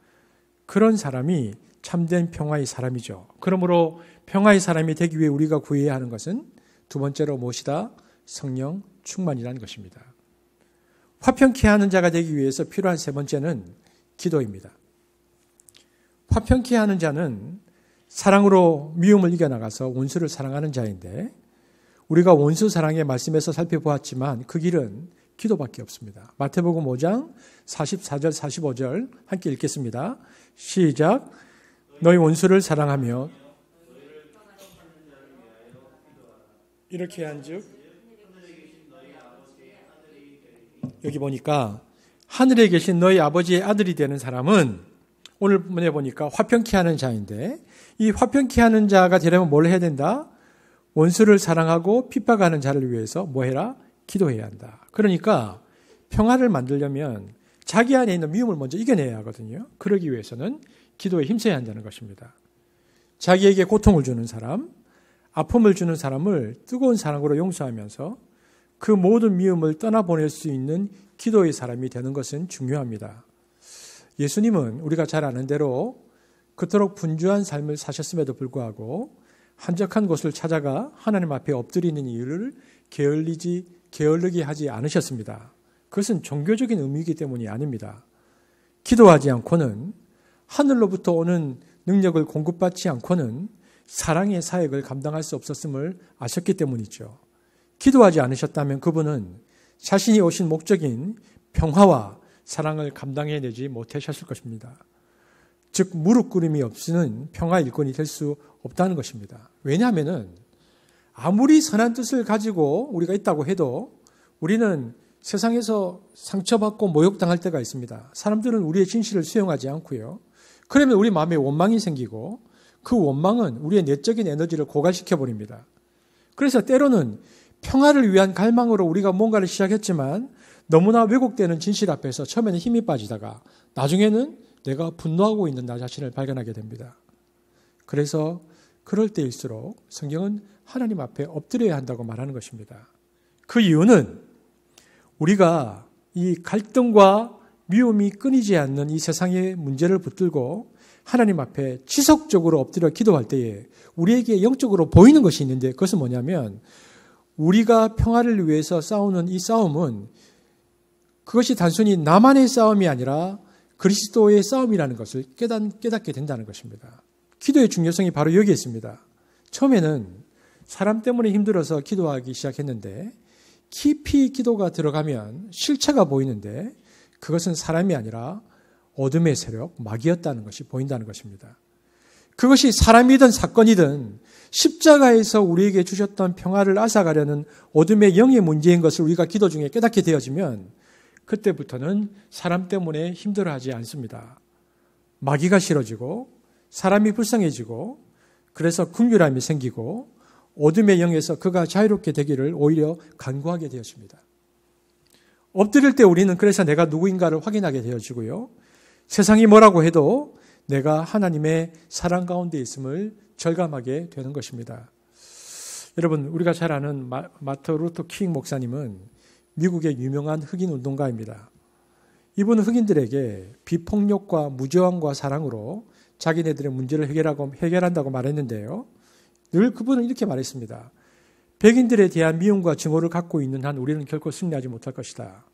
S3: 그런 사람이 참된 평화의 사람이죠. 그러므로 평화의 사람이 되기 위해 우리가 구해야 하는 것은 두 번째로 무엇이다? 성령 충만이라는 것입니다. 화평케 하는 자가 되기 위해서 필요한 세 번째는 기도입니다. 화평케 하는 자는 사랑으로 미움을 이겨나가서 원수를 사랑하는 자인데 우리가 원수 사랑의 말씀에서 살펴보았지만 그 길은 기도밖에 없습니다. 마태복음 5장 44절 45절 함께 읽겠습니다. 시작. 너희 원수를 사랑하며 이렇게 한즉 여기 보니까 하늘에 계신 너희 아버지의 아들이 되는 사람은 오늘 본문에 보니까 화평케 하는 자인데 이 화평케 하는 자가 되려면 뭘 해야 된다? 원수를 사랑하고 핍박하는 자를 위해서 뭐 해라? 기도해야 한다. 그러니까 평화를 만들려면 자기 안에 있는 미움을 먼저 이겨내야 하거든요. 그러기 위해서는 기도에 힘써야 한다는 것입니다. 자기에게 고통을 주는 사람, 아픔을 주는 사람을 뜨거운 사랑으로 용서하면서 그 모든 미움을 떠나보낼 수 있는 기도의 사람이 되는 것은 중요합니다. 예수님은 우리가 잘 아는 대로 그토록 분주한 삶을 사셨음에도 불구하고 한적한 곳을 찾아가 하나님 앞에 엎드리는 이유를 게을르게 하지 않으셨습니다. 그것은 종교적인 의미이기 때문이 아닙니다. 기도하지 않고는 하늘로부터 오는 능력을 공급받지 않고는 사랑의 사역을 감당할 수 없었음을 아셨기 때문이죠. 기도하지 않으셨다면 그분은 자신이 오신 목적인 평화와 사랑을 감당해내지 못하셨을 것입니다. 즉 무릎 꿇음이 없이는 평화 일꾼이 될 수 없다는 것입니다. 왜냐하면 아무리 선한 뜻을 가지고 우리가 있다고 해도 우리는 세상에서 상처받고 모욕당할 때가 있습니다. 사람들은 우리의 진실을 수용하지 않고요. 그러면 우리 마음에 원망이 생기고 그 원망은 우리의 내적인 에너지를 고갈시켜버립니다. 그래서 때로는 평화를 위한 갈망으로 우리가 뭔가를 시작했지만 너무나 왜곡되는 진실 앞에서 처음에는 힘이 빠지다가 나중에는 내가 분노하고 있는 나 자신을 발견하게 됩니다. 그래서 그럴 때일수록 성경은 하나님 앞에 엎드려야 한다고 말하는 것입니다. 그 이유는 우리가 이 갈등과 미움이 끊이지 않는 이 세상의 문제를 붙들고 하나님 앞에 지속적으로 엎드려 기도할 때에 우리에게 영적으로 보이는 것이 있는데 그것은 뭐냐면 우리가 평화를 위해서 싸우는 이 싸움은 그것이 단순히 나만의 싸움이 아니라 그리스도의 싸움이라는 것을 깨닫게 된다는 것입니다. 기도의 중요성이 바로 여기에 있습니다. 처음에는 사람 때문에 힘들어서 기도하기 시작했는데 깊이 기도가 들어가면 실체가 보이는데 그것은 사람이 아니라 어둠의 세력, 마귀였다는 것이 보인다는 것입니다. 그것이 사람이든 사건이든 십자가에서 우리에게 주셨던 평화를 앗아가려는 어둠의 영의 문제인 것을 우리가 기도 중에 깨닫게 되어지면 그때부터는 사람 때문에 힘들어하지 않습니다. 마귀가 싫어지고 사람이 불쌍해지고 그래서 긍휼함이 생기고 어둠의 영에서 그가 자유롭게 되기를 오히려 간구하게 되었습니다. 엎드릴 때 우리는 그래서 내가 누구인가를 확인하게 되어지고요. 세상이 뭐라고 해도 내가 하나님의 사랑 가운데 있음을 절감하게 되는 것입니다. 여러분, 우리가 잘 아는 마틴 루터 킹 목사님은 미국의 유명한 흑인 운동가입니다. 이분은 흑인들에게 비폭력과 무저항과 사랑으로 자기네들의 문제를 해결한다고 말했는데요. 늘 그분은 이렇게 말했습니다. 백인들에 대한 미움과 증오를 갖고 있는 한 우리는 결코 승리하지 못할 것이다.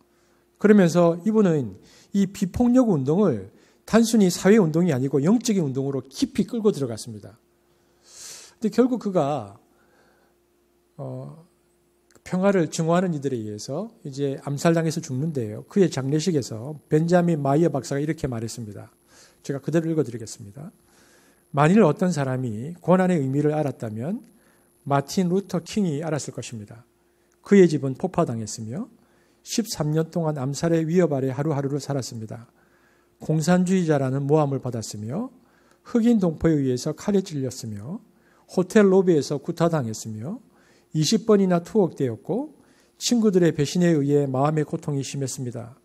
S3: 그러면서 이분은 이 비폭력 운동을 단순히 사회운동이 아니고 영적인 운동으로 깊이 끌고 들어갔습니다. 근데 결국 그가 평화를 증오하는 이들에 의해서 이제 암살당해서 죽는데요. 그의 장례식에서 벤자민 마이어 박사가 이렇게 말했습니다. 제가 그대로 읽어드리겠습니다. 만일 어떤 사람이 고난의 의미를 알았다면 마틴 루터 킹이 알았을 것입니다. 그의 집은 폭파당했으며 13년 동안 암살의 위협 아래 하루하루를 살았습니다. 공산주의자라는 모함을 받았으며 흑인 동포에 의해서 칼에 찔렸으며 호텔 로비에서 구타당했으며 20번이나 투옥되었고 친구들의 배신에 의해 마음의 고통이 심했습니다.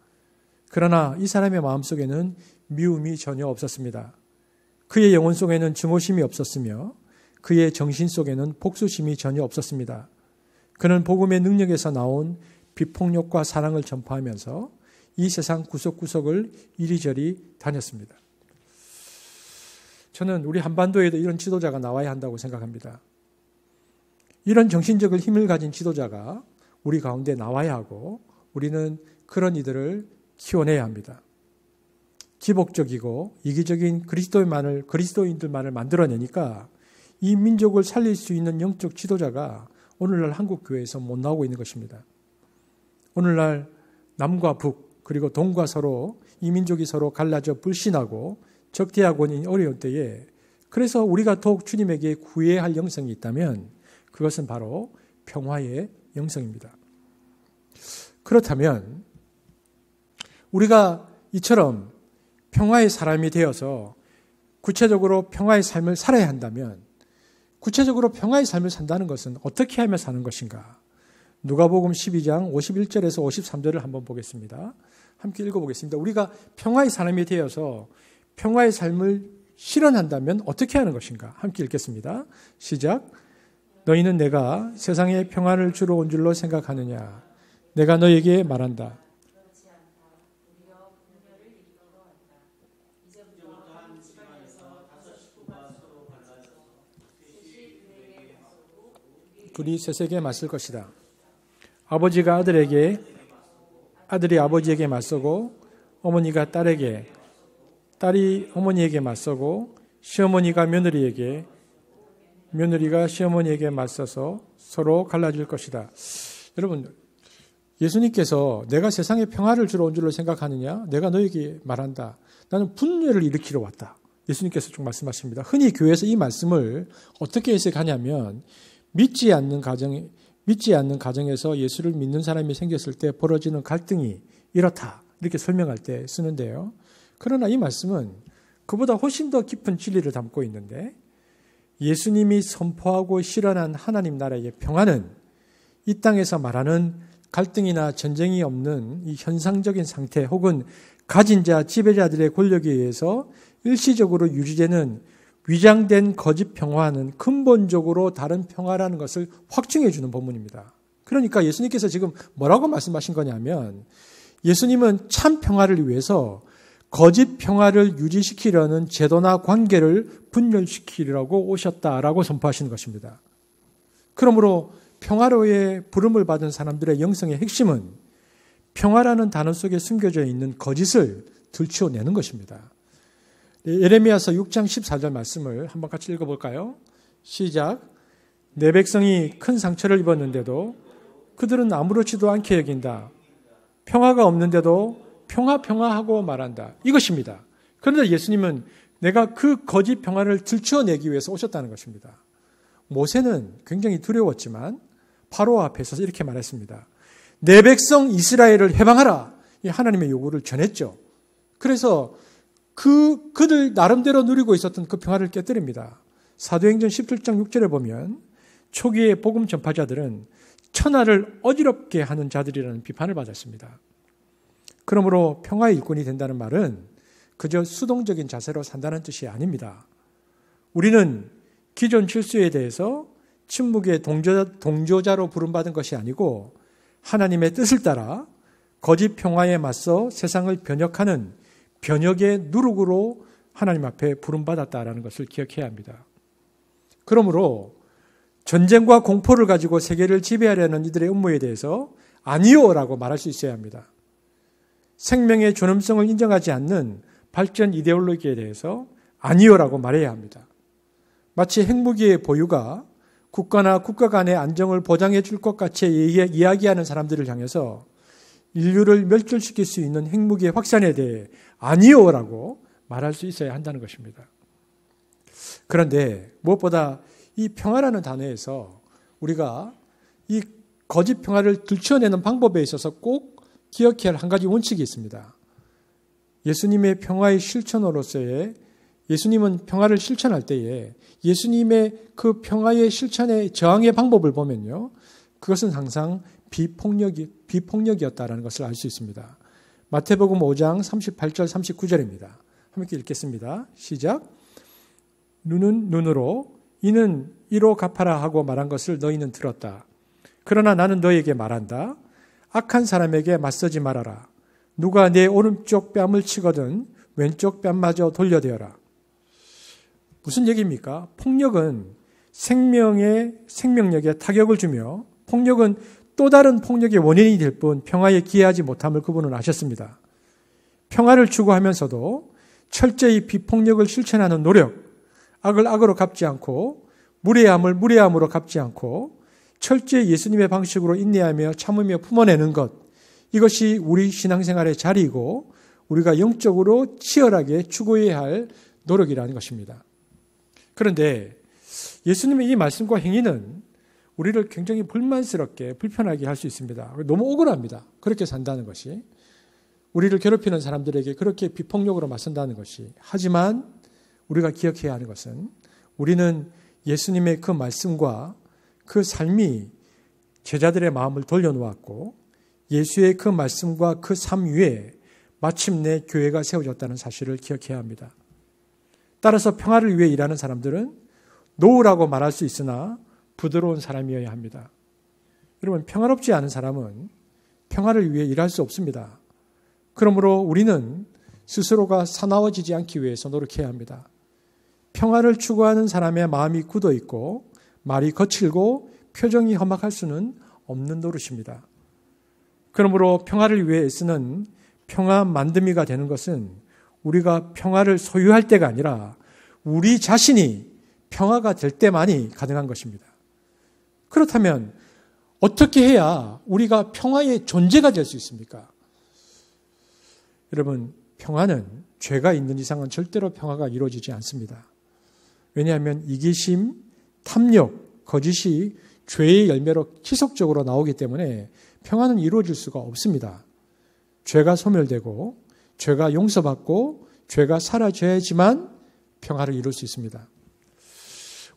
S3: 그러나 이 사람의 마음속에는 미움이 전혀 없었습니다. 그의 영혼 속에는 증오심이 없었으며 그의 정신 속에는 복수심이 전혀 없었습니다. 그는 복음의 능력에서 나온 비폭력과 사랑을 전파하면서 이 세상 구석구석을 이리저리 다녔습니다. 저는 우리 한반도에도 이런 지도자가 나와야 한다고 생각합니다. 이런 정신적인 힘을 가진 지도자가 우리 가운데 나와야 하고 우리는 그런 이들을 키워내야 합니다. 기복적이고 이기적인 그리스도인들만을 만들어내니까 이 민족을 살릴 수 있는 영적 지도자가 오늘날 한국 교회에서 못 나오고 있는 것입니다. 오늘날 남과 북 그리고 동과 서로 이 민족이 서로 갈라져 불신하고 적대하고 있는 어려운 때에 그래서 우리가 더욱 주님에게 구해야 할 영성이 있다면 그것은 바로 평화의 영성입니다. 그렇다면 우리가 이처럼 평화의 사람이 되어서 구체적으로 평화의 삶을 살아야 한다면 구체적으로 평화의 삶을 산다는 것은 어떻게 하며 사는 것인가? 누가복음 12장 51절에서 53절을 한번 보겠습니다. 함께 읽어보겠습니다. 우리가 평화의 사람이 되어서 평화의 삶을 실현한다면 어떻게 하는 것인가? 함께 읽겠습니다. 시작. 너희는 내가 세상에 평안을 주러 온 줄로 생각하느냐? 내가 너에게 말한다. 둘이 셋에게 맞설 것이다. 아버지가 아들에게, 아들이 아버지에게 맞서고 어머니가 딸에게, 딸이 어머니에게 맞서고 시어머니가 며느리에게, 며느리가 시어머니에게 맞서서 서로 갈라질 것이다. 여러분, 예수님께서 내가 세상에 평화를 주러 온 줄로 생각하느냐? 내가 너에게 말한다. 나는 분열을 일으키러 왔다. 예수님께서 쭉 말씀하십니다. 흔히 교회에서 이 말씀을 어떻게 해석하냐면 믿지 않는 가정에서 예수를 믿는 사람이 생겼을 때 벌어지는 갈등이 이렇다. 이렇게 설명할 때 쓰는데요. 그러나 이 말씀은 그보다 훨씬 더 깊은 진리를 담고 있는데 예수님이 선포하고 실현한 하나님 나라의 평화는 이 땅에서 말하는 갈등이나 전쟁이 없는 이 현상적인 상태 혹은 가진 자, 지배자들의 권력에 의해서 일시적으로 유지되는 위장된 거짓 평화는 근본적으로 다른 평화라는 것을 확증해 주는 본문입니다. 그러니까 예수님께서 지금 뭐라고 말씀하신 거냐면 예수님은 참 평화를 위해서 거짓 평화를 유지시키려는 제도나 관계를 분열시키려고 오셨다라고 선포하시는 것입니다. 그러므로 평화로의 부름을 받은 사람들의 영성의 핵심은 평화라는 단어 속에 숨겨져 있는 거짓을 들추어내는 것입니다. 예레미야서 6장 14절 말씀을 한번 같이 읽어볼까요? 시작. 내 백성이 큰 상처를 입었는데도 그들은 아무렇지도 않게 여긴다. 평화가 없는데도 평화하고 말한다. 이것입니다. 그런데 예수님은 내가 그 거짓 평화를 들추어내기 위해서 오셨다는 것입니다. 모세는 굉장히 두려웠지만 바로 앞에서 이렇게 말했습니다. 내 백성 이스라엘을 해방하라. 이 하나님의 요구를 전했죠. 그래서 그들 나름대로 누리고 있었던 그 평화를 깨뜨립니다. 사도행전 17장 6절에 보면 초기의 복음 전파자들은 천하를 어지럽게 하는 자들이라는 비판을 받았습니다. 그러므로 평화의 일꾼이 된다는 말은 그저 수동적인 자세로 산다는 뜻이 아닙니다. 우리는 기존 질서에 대해서 침묵의 동조자로 부름받은 것이 아니고 하나님의 뜻을 따라 거짓 평화에 맞서 세상을 변혁하는 변혁의 누룩으로 하나님 앞에 부름받았다라는 것을 기억해야 합니다. 그러므로 전쟁과 공포를 가지고 세계를 지배하려는 이들의 음모에 대해서 아니요라고 말할 수 있어야 합니다. 생명의 존엄성을 인정하지 않는 발전 이데올로기에 대해서 아니요라고 말해야 합니다. 마치 핵무기의 보유가 국가나 국가 간의 안정을 보장해 줄 것 같이 이야기하는 사람들을 향해서 인류를 멸절시킬 수 있는 핵무기의 확산에 대해 아니요라고 말할 수 있어야 한다는 것입니다. 그런데 무엇보다 이 평화라는 단어에서 우리가 이 거짓 평화를 들춰내는 방법에 있어서 꼭 기억해야 할 한 가지 원칙이 있습니다. 예수님의 평화의 실천으로서의 예수님은 평화를 실천할 때에 예수님의 그 평화의 실천의 저항의 방법을 보면요. 그것은 항상 비폭력이었다라는 것을 알 수 있습니다. 마태복음 5장 38절 39절입니다. 함께 읽겠습니다. 시작. 눈은 눈으로 이는 이로 갚아라 하고 말한 것을 너희는 들었다. 그러나 나는 너희에게 말한다. 악한 사람에게 맞서지 말아라. 누가 내 오른쪽 뺨을 치거든 왼쪽 뺨마저 돌려대어라. 무슨 얘기입니까? 폭력은 생명력에 타격을 주며 폭력은 또 다른 폭력의 원인이 될 뿐 평화에 기여하지 못함을 그분은 아셨습니다. 평화를 추구하면서도 철저히 비폭력을 실천하는 노력, 악을 악으로 갚지 않고 무례함을 무례함으로 갚지 않고 철저히 예수님의 방식으로 인내하며 참으며 품어내는 것, 이것이 우리 신앙생활의 자리이고 우리가 영적으로 치열하게 추구해야 할 노력이라는 것입니다. 그런데 예수님의 이 말씀과 행위는 우리를 굉장히 불만스럽게 불편하게 할 수 있습니다. 너무 억울합니다. 그렇게 산다는 것이. 우리를 괴롭히는 사람들에게 그렇게 비폭력으로 맞선다는 것이. 하지만 우리가 기억해야 하는 것은 우리는 예수님의 그 말씀과 그 삶이 제자들의 마음을 돌려놓았고 예수의 그 말씀과 그 삶 위에 마침내 교회가 세워졌다는 사실을 기억해야 합니다. 따라서 평화를 위해 일하는 사람들은 노우라고 말할 수 있으나 부드러운 사람이어야 합니다. 여러분, 평화롭지 않은 사람은 평화를 위해 일할 수 없습니다. 그러므로 우리는 스스로가 사나워지지 않기 위해서 노력해야 합니다. 평화를 추구하는 사람의 마음이 굳어 있고 말이 거칠고 표정이 험악할 수는 없는 노릇입니다. 그러므로 평화를 위해 애쓰는 평화 만듦이가 되는 것은 우리가 평화를 소유할 때가 아니라 우리 자신이 평화가 될 때만이 가능한 것입니다. 그렇다면 어떻게 해야 우리가 평화의 존재가 될 수 있습니까? 여러분, 평화는 죄가 있는 이상은 절대로 평화가 이루어지지 않습니다. 왜냐하면 이기심, 탐욕, 거짓이 죄의 열매로 지속적으로 나오기 때문에 평화는 이루어질 수가 없습니다. 죄가 소멸되고 죄가 용서받고 죄가 사라져야지만 평화를 이룰 수 있습니다.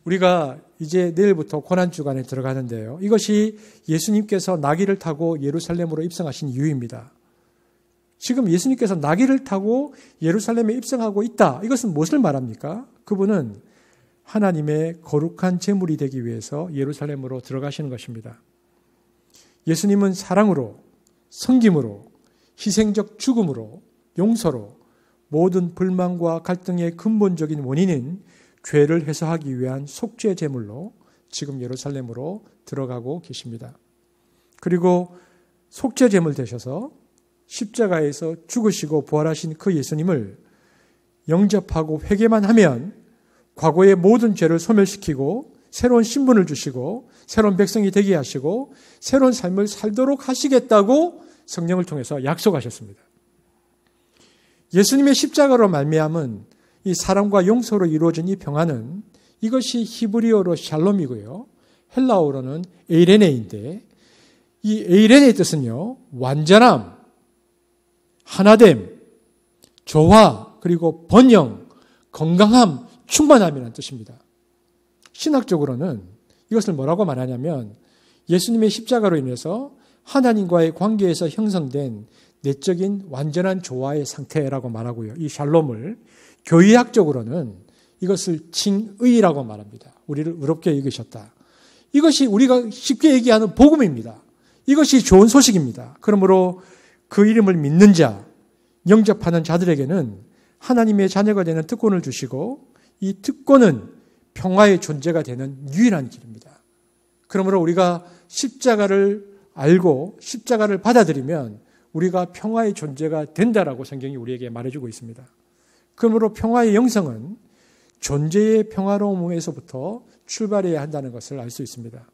S3: 우리가 이제 내일부터 고난주간에 들어가는데요. 이것이 예수님께서 나귀를 타고 예루살렘으로 입성하신 이유입니다. 지금 예수님께서 나귀를 타고 예루살렘에 입성하고 있다. 이것은 무엇을 말합니까? 그분은 하나님의 거룩한 제물이 되기 위해서 예루살렘으로 들어가시는 것입니다. 예수님은 사랑으로, 섬김으로, 희생적 죽음으로, 용서로 모든 불만과 갈등의 근본적인 원인인 죄를 해소하기 위한 속죄 제물로 지금 예루살렘으로 들어가고 계십니다. 그리고 속죄 제물 되셔서 십자가에서 죽으시고 부활하신 그 예수님을 영접하고 회개만 하면 과거의 모든 죄를 소멸시키고 새로운 신분을 주시고 새로운 백성이 되게 하시고 새로운 삶을 살도록 하시겠다고 성령을 통해서 약속하셨습니다. 예수님의 십자가로 말미암은 이 사랑과 용서로 이루어진 이 평화는 이것이 히브리어로 샬롬이고요. 헬라어로는 에이레네인데 이 에이레네의 뜻은요. 완전함, 하나됨, 조화, 그리고 번영, 건강함, 충만함이라는 뜻입니다. 신학적으로는 이것을 뭐라고 말하냐면 예수님의 십자가로 인해서 하나님과의 관계에서 형성된 내적인 완전한 조화의 상태라고 말하고요. 이 샬롬을 교의학적으로는 이것을 칭의라고 말합니다. 우리를 의롭게 여기셨다. 이것이 우리가 쉽게 얘기하는 복음입니다. 이것이 좋은 소식입니다. 그러므로 그 이름을 믿는 자, 영접하는 자들에게는 하나님의 자녀가 되는 특권을 주시고 이 특권은 평화의 존재가 되는 유일한 길입니다. 그러므로 우리가 십자가를 알고 십자가를 받아들이면 우리가 평화의 존재가 된다라고 성경이 우리에게 말해주고 있습니다. 그러므로 평화의 영성은 존재의 평화로움에서부터 출발해야 한다는 것을 알 수 있습니다.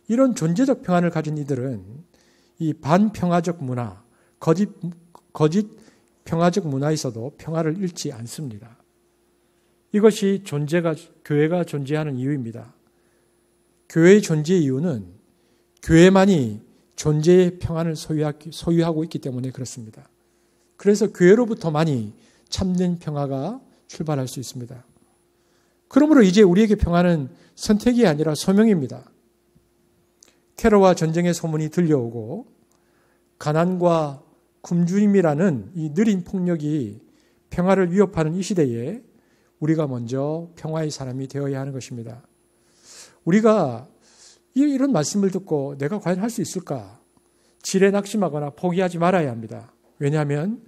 S3: 이런 존재적 평안을 가진 이들은 이 반평화적 문화, 거짓 평화적 문화에서도 평화를 잃지 않습니다. 이것이 교회가 존재하는 이유입니다. 교회의 존재의 이유는 교회만이 존재의 평안을 소유하고 있기 때문에 그렇습니다. 그래서 교회로부터만이 참된 평화가 출발할 수 있습니다. 그러므로 이제 우리에게 평화는 선택이 아니라 소명입니다. 테러와 전쟁의 소문이 들려오고 가난과 굶주림이라는 이 느린 폭력이 평화를 위협하는 이 시대에 우리가 먼저 평화의 사람이 되어야 하는 것입니다. 우리가 이런 말씀을 듣고 내가 과연 할 수 있을까? 지레 낙심하거나 포기하지 말아야 합니다. 왜냐하면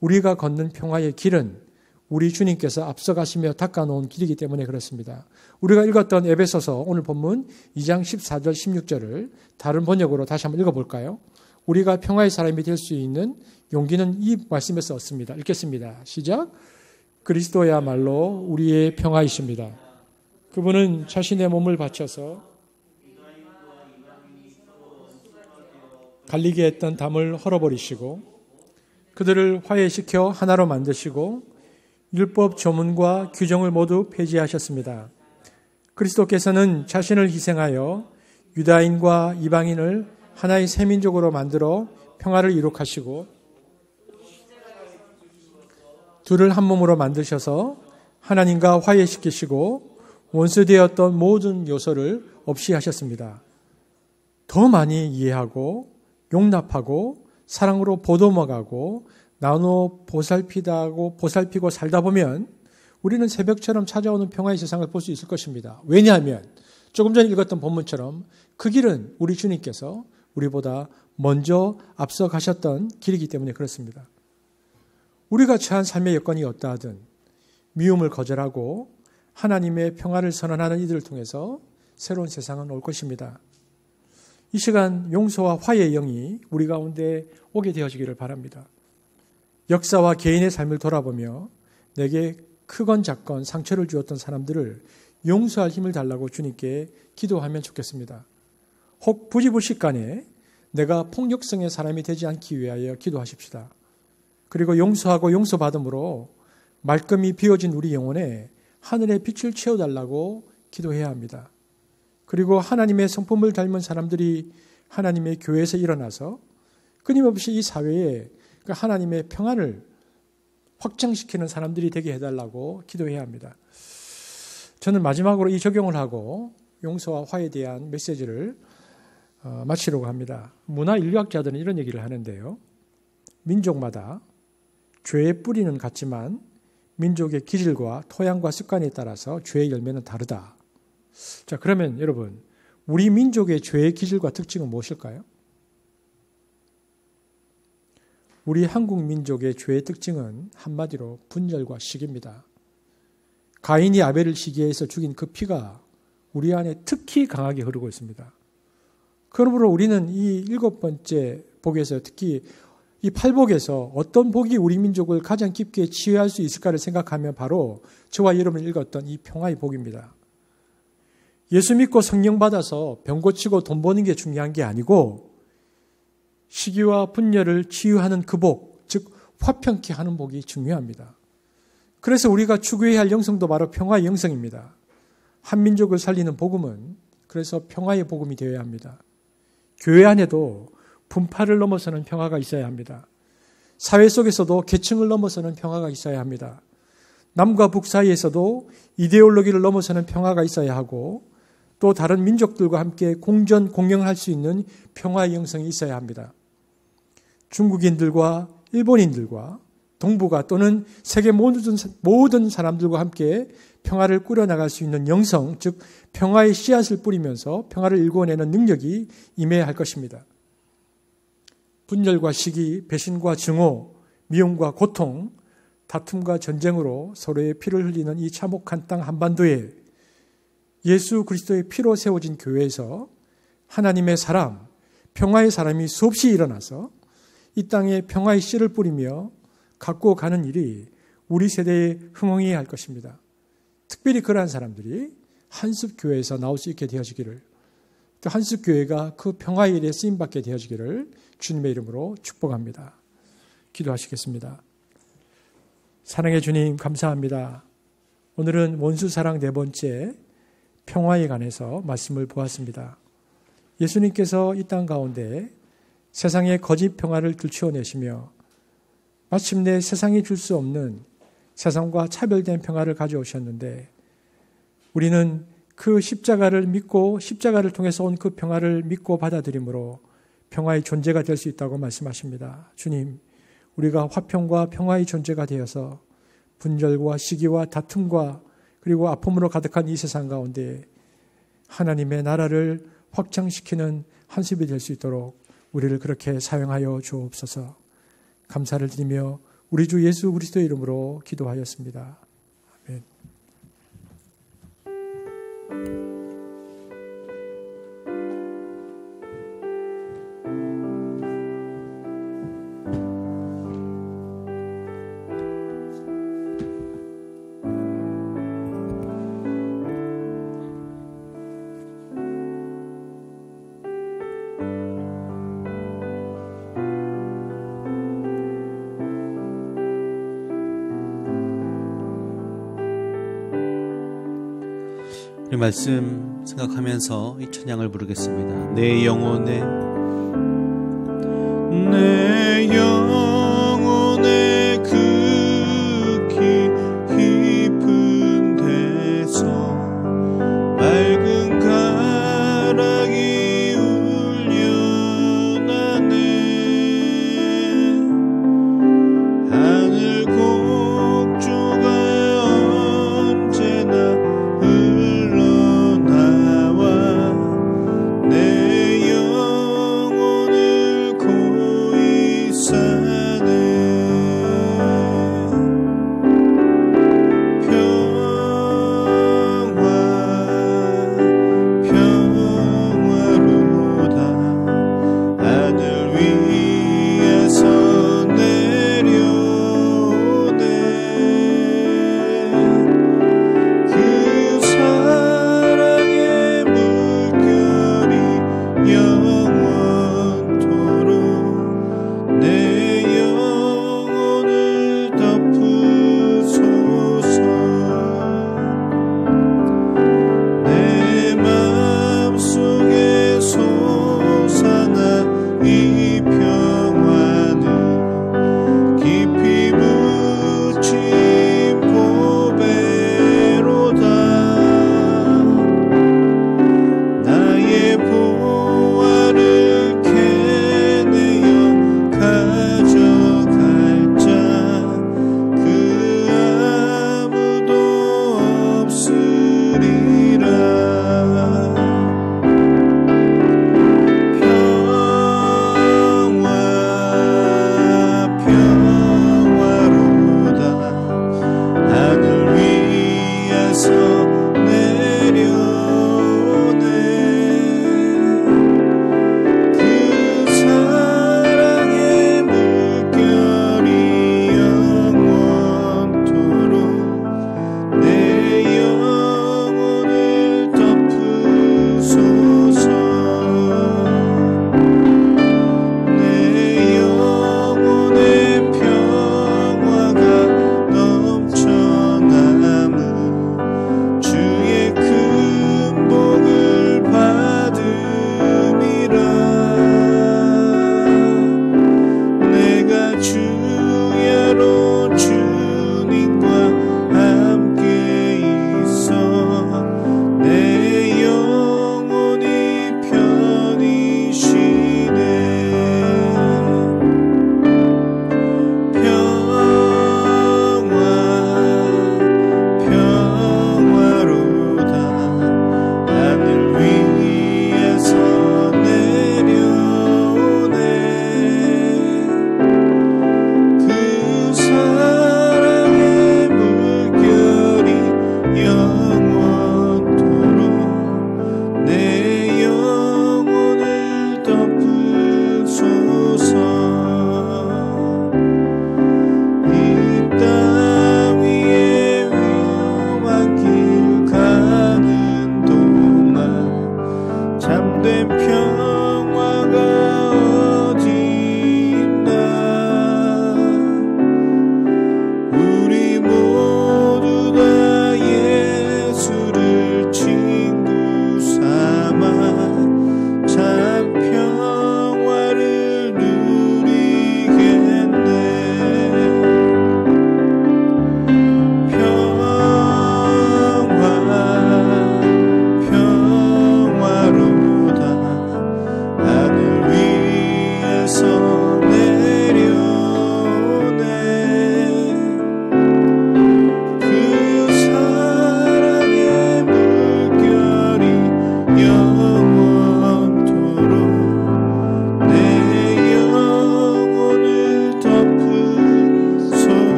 S3: 우리가 걷는 평화의 길은 우리 주님께서 앞서가시며 닦아놓은 길이기 때문에 그렇습니다. 우리가 읽었던 에베소서 오늘 본문 2장 14절 16절을 다른 번역으로 다시 한번 읽어볼까요? 우리가 평화의 사람이 될 수 있는 용기는 이 말씀에서 얻습니다. 읽겠습니다. 시작. 그리스도야말로 우리의 평화이십니다. 그분은 자신의 몸을 바쳐서 갈리게 했던 담을 헐어버리시고 그들을 화해시켜 하나로 만드시고 율법 조문과 규정을 모두 폐지하셨습니다. 그리스도께서는 자신을 희생하여 유다인과 이방인을 하나의 새 민족으로 만들어 평화를 이룩하시고 둘을 한 몸으로 만드셔서 하나님과 화해시키시고 원수되었던 모든 요소를 없이 하셨습니다. 더 많이 이해하고 용납하고 사랑으로 보듬어가고 나누어 보살피고 살다 보면 우리는 새벽처럼 찾아오는 평화의 세상을 볼 수 있을 것입니다. 왜냐하면 조금 전에 읽었던 본문처럼 그 길은 우리 주님께서 우리보다 먼저 앞서 가셨던 길이기 때문에 그렇습니다. 우리가 처한 삶의 여건이 어떠하든 미움을 거절하고 하나님의 평화를 선언하는 이들을 통해서 새로운 세상은 올 것입니다. 이 시간 용서와 화해의 영이 우리 가운데 오게 되어지기를 바랍니다. 역사와 개인의 삶을 돌아보며 내게 크건 작건 상처를 주었던 사람들을 용서할 힘을 달라고 주님께 기도하면 좋겠습니다. 혹 부지불식간에 내가 폭력성의 사람이 되지 않기 위하여 기도하십시다. 그리고 용서하고 용서받음으로 말끔히 비워진 우리 영혼에 하늘의 빛을 채워달라고 기도해야 합니다. 그리고 하나님의 성품을 닮은 사람들이 하나님의 교회에서 일어나서 끊임없이 이 사회에 하나님의 평안을 확장시키는 사람들이 되게 해달라고 기도해야 합니다. 저는 마지막으로 이 적용을 하고 용서와 화해에 대한 메시지를 마치려고 합니다. 문화인류학자들은 이런 얘기를 하는데요. 민족마다 죄의 뿌리는 같지만 민족의 기질과 토양과 습관에 따라서 죄의 열매는 다르다. 자, 그러면 여러분, 우리 민족의 죄의 기질과 특징은 무엇일까요? 우리 한국 민족의 죄의 특징은 한마디로 분열과 시기입니다. 가인이 아벨을 시기해서 죽인 그 피가 우리 안에 특히 강하게 흐르고 있습니다. 그러므로 우리는 이 7번째 복에서 특히 이 8복에서 어떤 복이 우리 민족을 가장 깊게 치유할 수 있을까를 생각하면 바로 저와 여러분이 읽었던 이 평화의 복입니다. 예수 믿고 성령 받아서 병 고치고 돈 버는 게 중요한 게 아니고 시기와 분열을 치유하는 그 복, 즉 화평케 하는 복이 중요합니다. 그래서 우리가 추구해야 할 영성도 바로 평화의 영성입니다. 한민족을 살리는 복음은 그래서 평화의 복음이 되어야 합니다. 교회 안에도 분파를 넘어서는 평화가 있어야 합니다. 사회 속에서도 계층을 넘어서는 평화가 있어야 합니다. 남과 북 사이에서도 이데올로기를 넘어서는 평화가 있어야 하고 또 다른 민족들과 함께 공영할 수 있는 평화의 영성이 있어야 합니다. 중국인들과 일본인들과 동북아 또는 세계 모든 사람들과 함께 평화를 꾸려나갈 수 있는 영성, 즉 평화의 씨앗을 뿌리면서 평화를 일궈내는 능력이 임해야 할 것입니다. 분열과 시기, 배신과 증오, 미움과 고통, 다툼과 전쟁으로 서로의 피를 흘리는 이 참혹한 땅 한반도에 예수 그리스도의 피로 세워진 교회에서 하나님의 사람, 평화의 사람이 수없이 일어나서 이 땅에 평화의 씨를 뿌리며 갖고 가는 일이 우리 세대에 흥행해야 할 것입니다. 특별히 그러한 사람들이 한숲교회에서 나올 수 있게 되어지기를, 또 한숲교회가 그 평화의 일에 쓰임받게 되어지기를 주님의 이름으로 축복합니다. 기도하시겠습니다. 사랑의 주님, 감사합니다. 오늘은 원수사랑 4번째 평화에 관해서 말씀을 보았습니다. 예수님께서 이 땅 가운데 세상의 거짓 평화를 들추어내시며 마침내 세상이 줄 수 없는 세상과 차별된 평화를 가져오셨는데, 우리는 그 십자가를 믿고 십자가를 통해서 온 그 평화를 믿고 받아들임으로 평화의 존재가 될 수 있다고 말씀하십니다. 주님, 우리가 화평과 평화의 존재가 되어서 분절과 시기와 다툼과 그리고 아픔으로 가득한 이 세상 가운데 하나님의 나라를 확장시키는 한숲이 될 수 있도록 우리를 그렇게 사용하여 주옵소서. 감사를 드리며 우리 주 예수 그리스도의 이름으로 기도하였습니다. 아멘.
S1: 이 말씀 생각하면서 이 찬양을 부르겠습니다. 내 영혼에 그 깊은 데서 맑은 가락이 울려나네. 하늘 곡조가 언제나 흘러나와 내 영혼에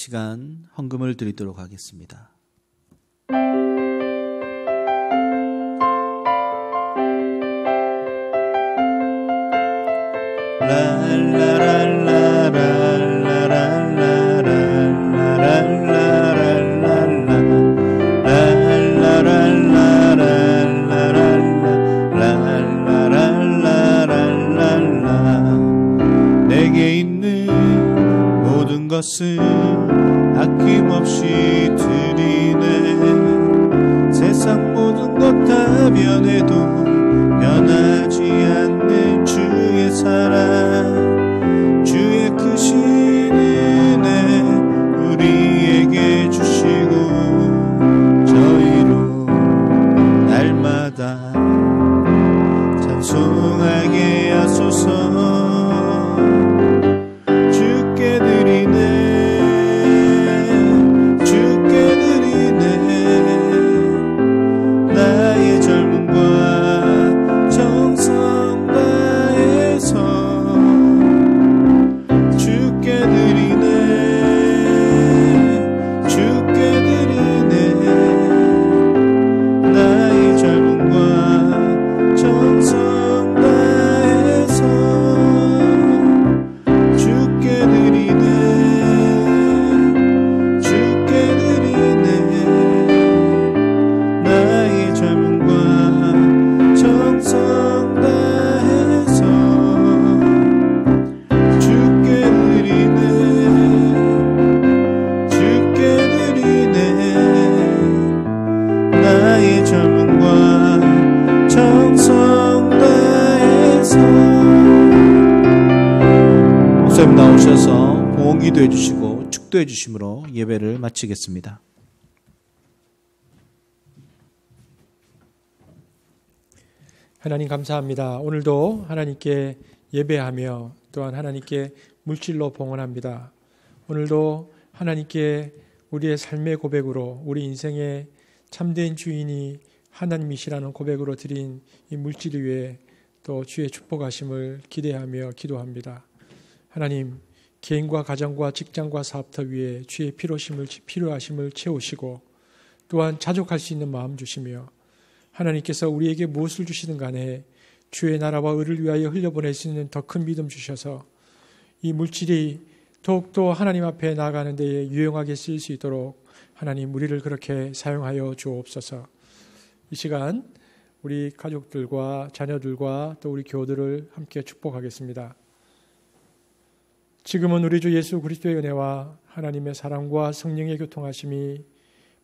S1: 시간 헌금을 드리도록 하겠습니다.
S2: 내게 있는 모든 것을 아낌없이 드리네. 세상 모든 것 다 변해도 변하지 않는 주의 사랑, 주의 크신 은혜 우리에게 주시고 저희로 날마다 찬송하게 하소서. 주께 드리네, 주께 드리네. 나의 젊음과 정성 다해서 주께 드리네, 주께 드리네. 나의 젊음과 정성 다해서 주께 드리네, 주께 드리네. 나의 젊음과 정성 다해서 주께 드리네, 주께 드리네. 나의 젊음과 정성 다해서. 목사님 나오셔서 봉헌기도 해주시고 축도해 주심으로 예배를 마치겠습니다.
S3: 하나님 감사합니다. 오늘도 하나님께 예배하며 또한 하나님께 물질로 봉헌합니다. 오늘도 하나님께 우리의 삶의 고백으로 우리 인생의 참된 주인이 하나님이시라는 고백으로 드린 이 물질 위에 또 주의 축복하심을 기대하며 기도합니다. 하나님, 개인과 가정과 직장과 사업터 위에 주의 필요하심을 채우시고 또한 자족할 수 있는 마음 주시며 하나님께서 우리에게 무엇을 주시든 간에 주의 나라와 의를 위하여 흘려보낼 수 있는 더 큰 믿음 주셔서 이 물질이 더욱더 하나님 앞에 나아가는 데에 유용하게 쓰일 수 있도록 하나님 우리를 그렇게 사용하여 주옵소서. 이 시간 우리 가족들과 자녀들과 또 우리 교우들을 함께 축복하겠습니다. 지금은 우리 주 예수 그리스도의 은혜와 하나님의 사랑과 성령의 교통하심이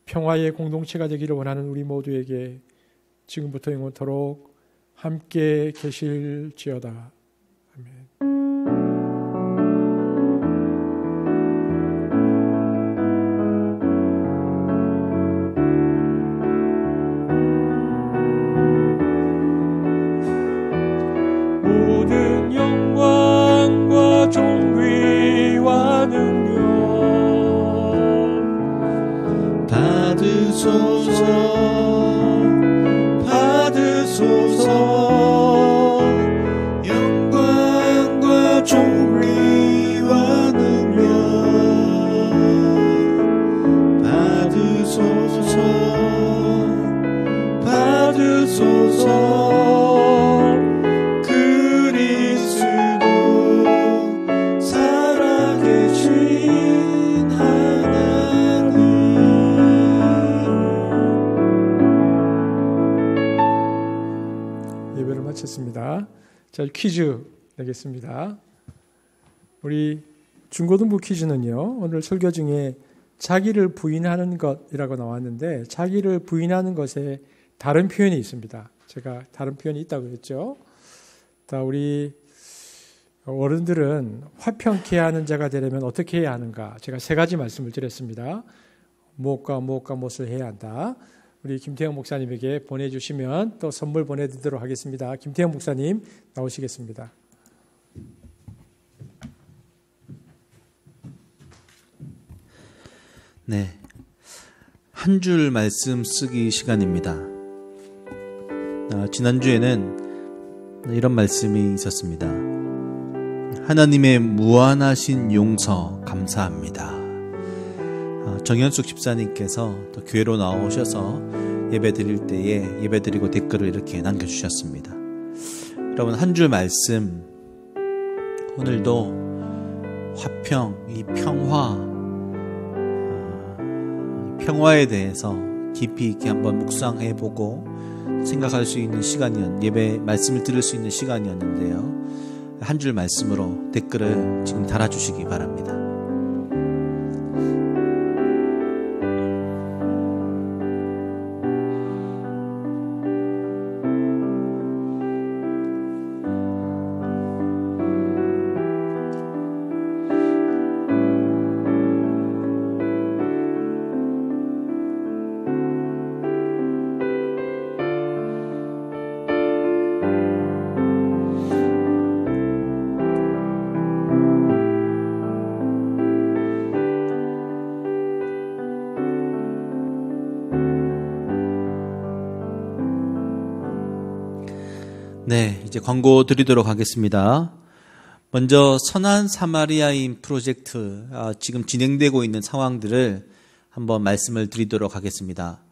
S3: 평화의 공동체가 되기를 원하는 우리 모두에게 지금부터 영원토록 함께 계실지어다. 아멘. 모든 영광과 존귀와 능력 받으소서. 영광과 존귀와 능력 받으소서. 그리스도 살아계신 하나님. 예배를 마쳤습니다. 자, 퀴즈 내겠습니다. 우리 중고등부 퀴즈는요, 오늘 설교 중에 자기를 부인하는 것이라고 나왔는데 자기를 부인하는 것에 다른 표현이 있습니다. 제가 다른 표현이 있다고 했죠. 자, 우리 어른들은 화평케 하는 자가 되려면 어떻게 해야 하는가? 제가 3가지 말씀을 드렸습니다. 무엇과 무엇을 해야 한다. 우리 김태형 목사님에게 보내주시면 또 선물 보내드리도록 하겠습니다. 김태형 목사님 나오시겠습니다.
S1: 네, 한 줄 말씀 쓰기 시간입니다. 지난주에는 이런 말씀이 있었습니다. 하나님의 무한하신 용서 감사합니다. 정현숙 집사님께서 또 교회로 나오셔서 예배 드릴 때에 예배 드리고 댓글을 이렇게 남겨주셨습니다. 여러분, 한 줄 말씀, 오늘도 화평, 이 평화에 대해서 깊이 있게 한번 묵상해보고 생각할 수 있는 예배 말씀을 들을 수 있는 시간이었는데요. 한 줄 말씀으로 댓글을 지금 달아주시기 바랍니다. 네, 이제 광고 드리도록 하겠습니다. 먼저 선한 사마리아인 프로젝트, 지금 진행되고 있는 상황들을 한번 말씀을 드리도록 하겠습니다.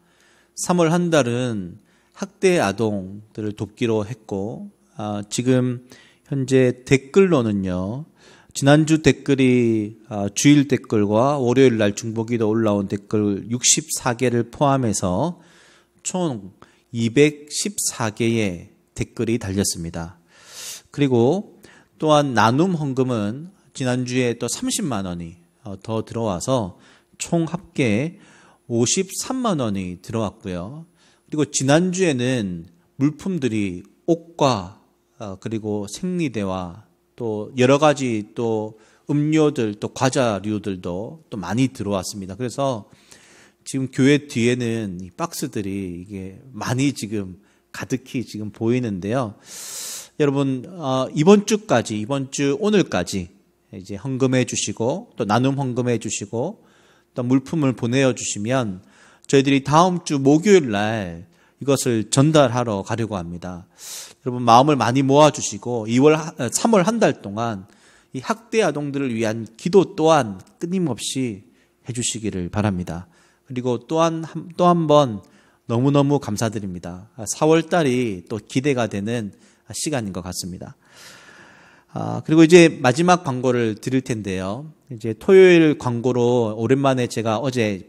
S1: 3월 한 달은 학대 아동들을 돕기로 했고, 지금 현재 댓글로는요, 지난주 댓글이 주일 댓글과 월요일 날 중보기도 올라온 댓글 64개를 포함해서 총 214개의 댓글이 달렸습니다. 그리고 또한 나눔 헌금은 지난주에 또 30만 원이 더 들어와서 총 합계 53만 원이 들어왔고요. 그리고 지난주에는 물품들이 옷과 그리고 생리대와 또 여러 가지 또 음료들 또 과자류들도 또 많이 들어왔습니다. 그래서 지금 교회 뒤에는 이 박스들이 이게 많이 지금 가득히 지금 보이는데요. 여러분, 이번 주 오늘까지 이제 헌금해 주시고 또 나눔 헌금해 주시고 또 물품을 보내어 주시면 저희들이 다음 주 목요일 날 이것을 전달하러 가려고 합니다. 여러분, 마음을 많이 모아 주시고 3월 한 달 동안 이 학대 아동들을 위한 기도 또한 끊임없이 해 주시기를 바랍니다. 그리고 또 한 번 너무너무 감사드립니다. 4월 달이 또 기대가 되는 시간인 것 같습니다. 그리고 이제 마지막 광고를 드릴 텐데요. 이제 토요일 광고로 오랜만에 제가 어제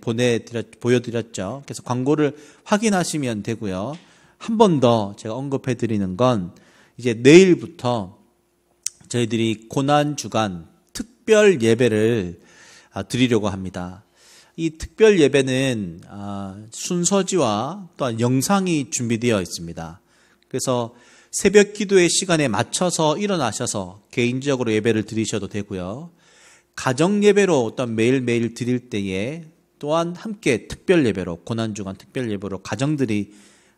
S1: 보여드렸죠. 그래서 광고를 확인하시면 되고요. 한 번 더 제가 언급해 드리는 건 이제 내일부터 저희들이 고난주간 특별 예배를 드리려고 합니다. 이 특별 예배는 순서지와 또한 영상이 준비되어 있습니다. 그래서 새벽 기도의 시간에 맞춰서 일어나셔서 개인적으로 예배를 드리셔도 되고요. 가정 예배로 어떤 매일매일 드릴 때에 또한 함께 특별 예배로, 고난주간 특별 예배로 가정들이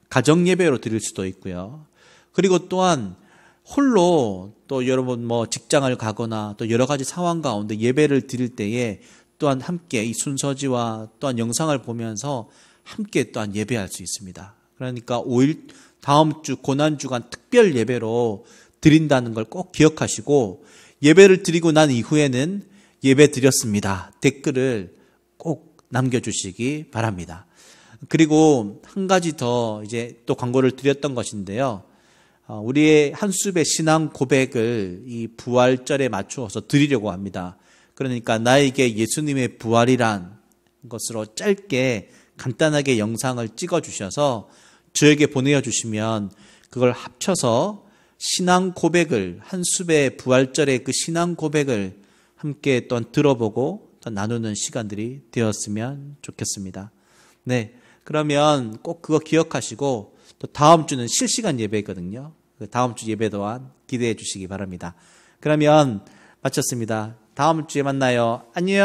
S1: 가정 예배로 드릴 수도 있고요. 그리고 또한 홀로 또 여러분 직장을 가거나 또 여러 가지 상황 가운데 예배를 드릴 때에 또한 함께 이 순서지와 또한 영상을 보면서 함께 또한 예배할 수 있습니다. 그러니까 5일 다음 주 고난주간 특별 예배로 드린다는 걸 꼭 기억하시고 예배를 드리고 난 이후에는 예배 드렸습니다. 댓글을 꼭 남겨주시기 바랍니다. 그리고 한 가지 더 이제 또 광고를 드렸던 것인데요. 우리의 한숲의 신앙 고백을 이 부활절에 맞추어서 드리려고 합니다. 그러니까 나에게 예수님의 부활이란 것으로 짧게 간단하게 영상을 찍어 주셔서 저에게 보내주시면 그걸 합쳐서 신앙 고백을, 한숲의 부활절의 그 신앙 고백을 함께 또 들어보고 또 나누는 시간들이 되었으면 좋겠습니다. 네, 그러면 꼭 그거 기억하시고 또 다음 주는 실시간 예배거든요. 다음 주 예배 또한 기대해 주시기 바랍니다. 그러면 마쳤습니다. 다음 주에 만나요. 안녕.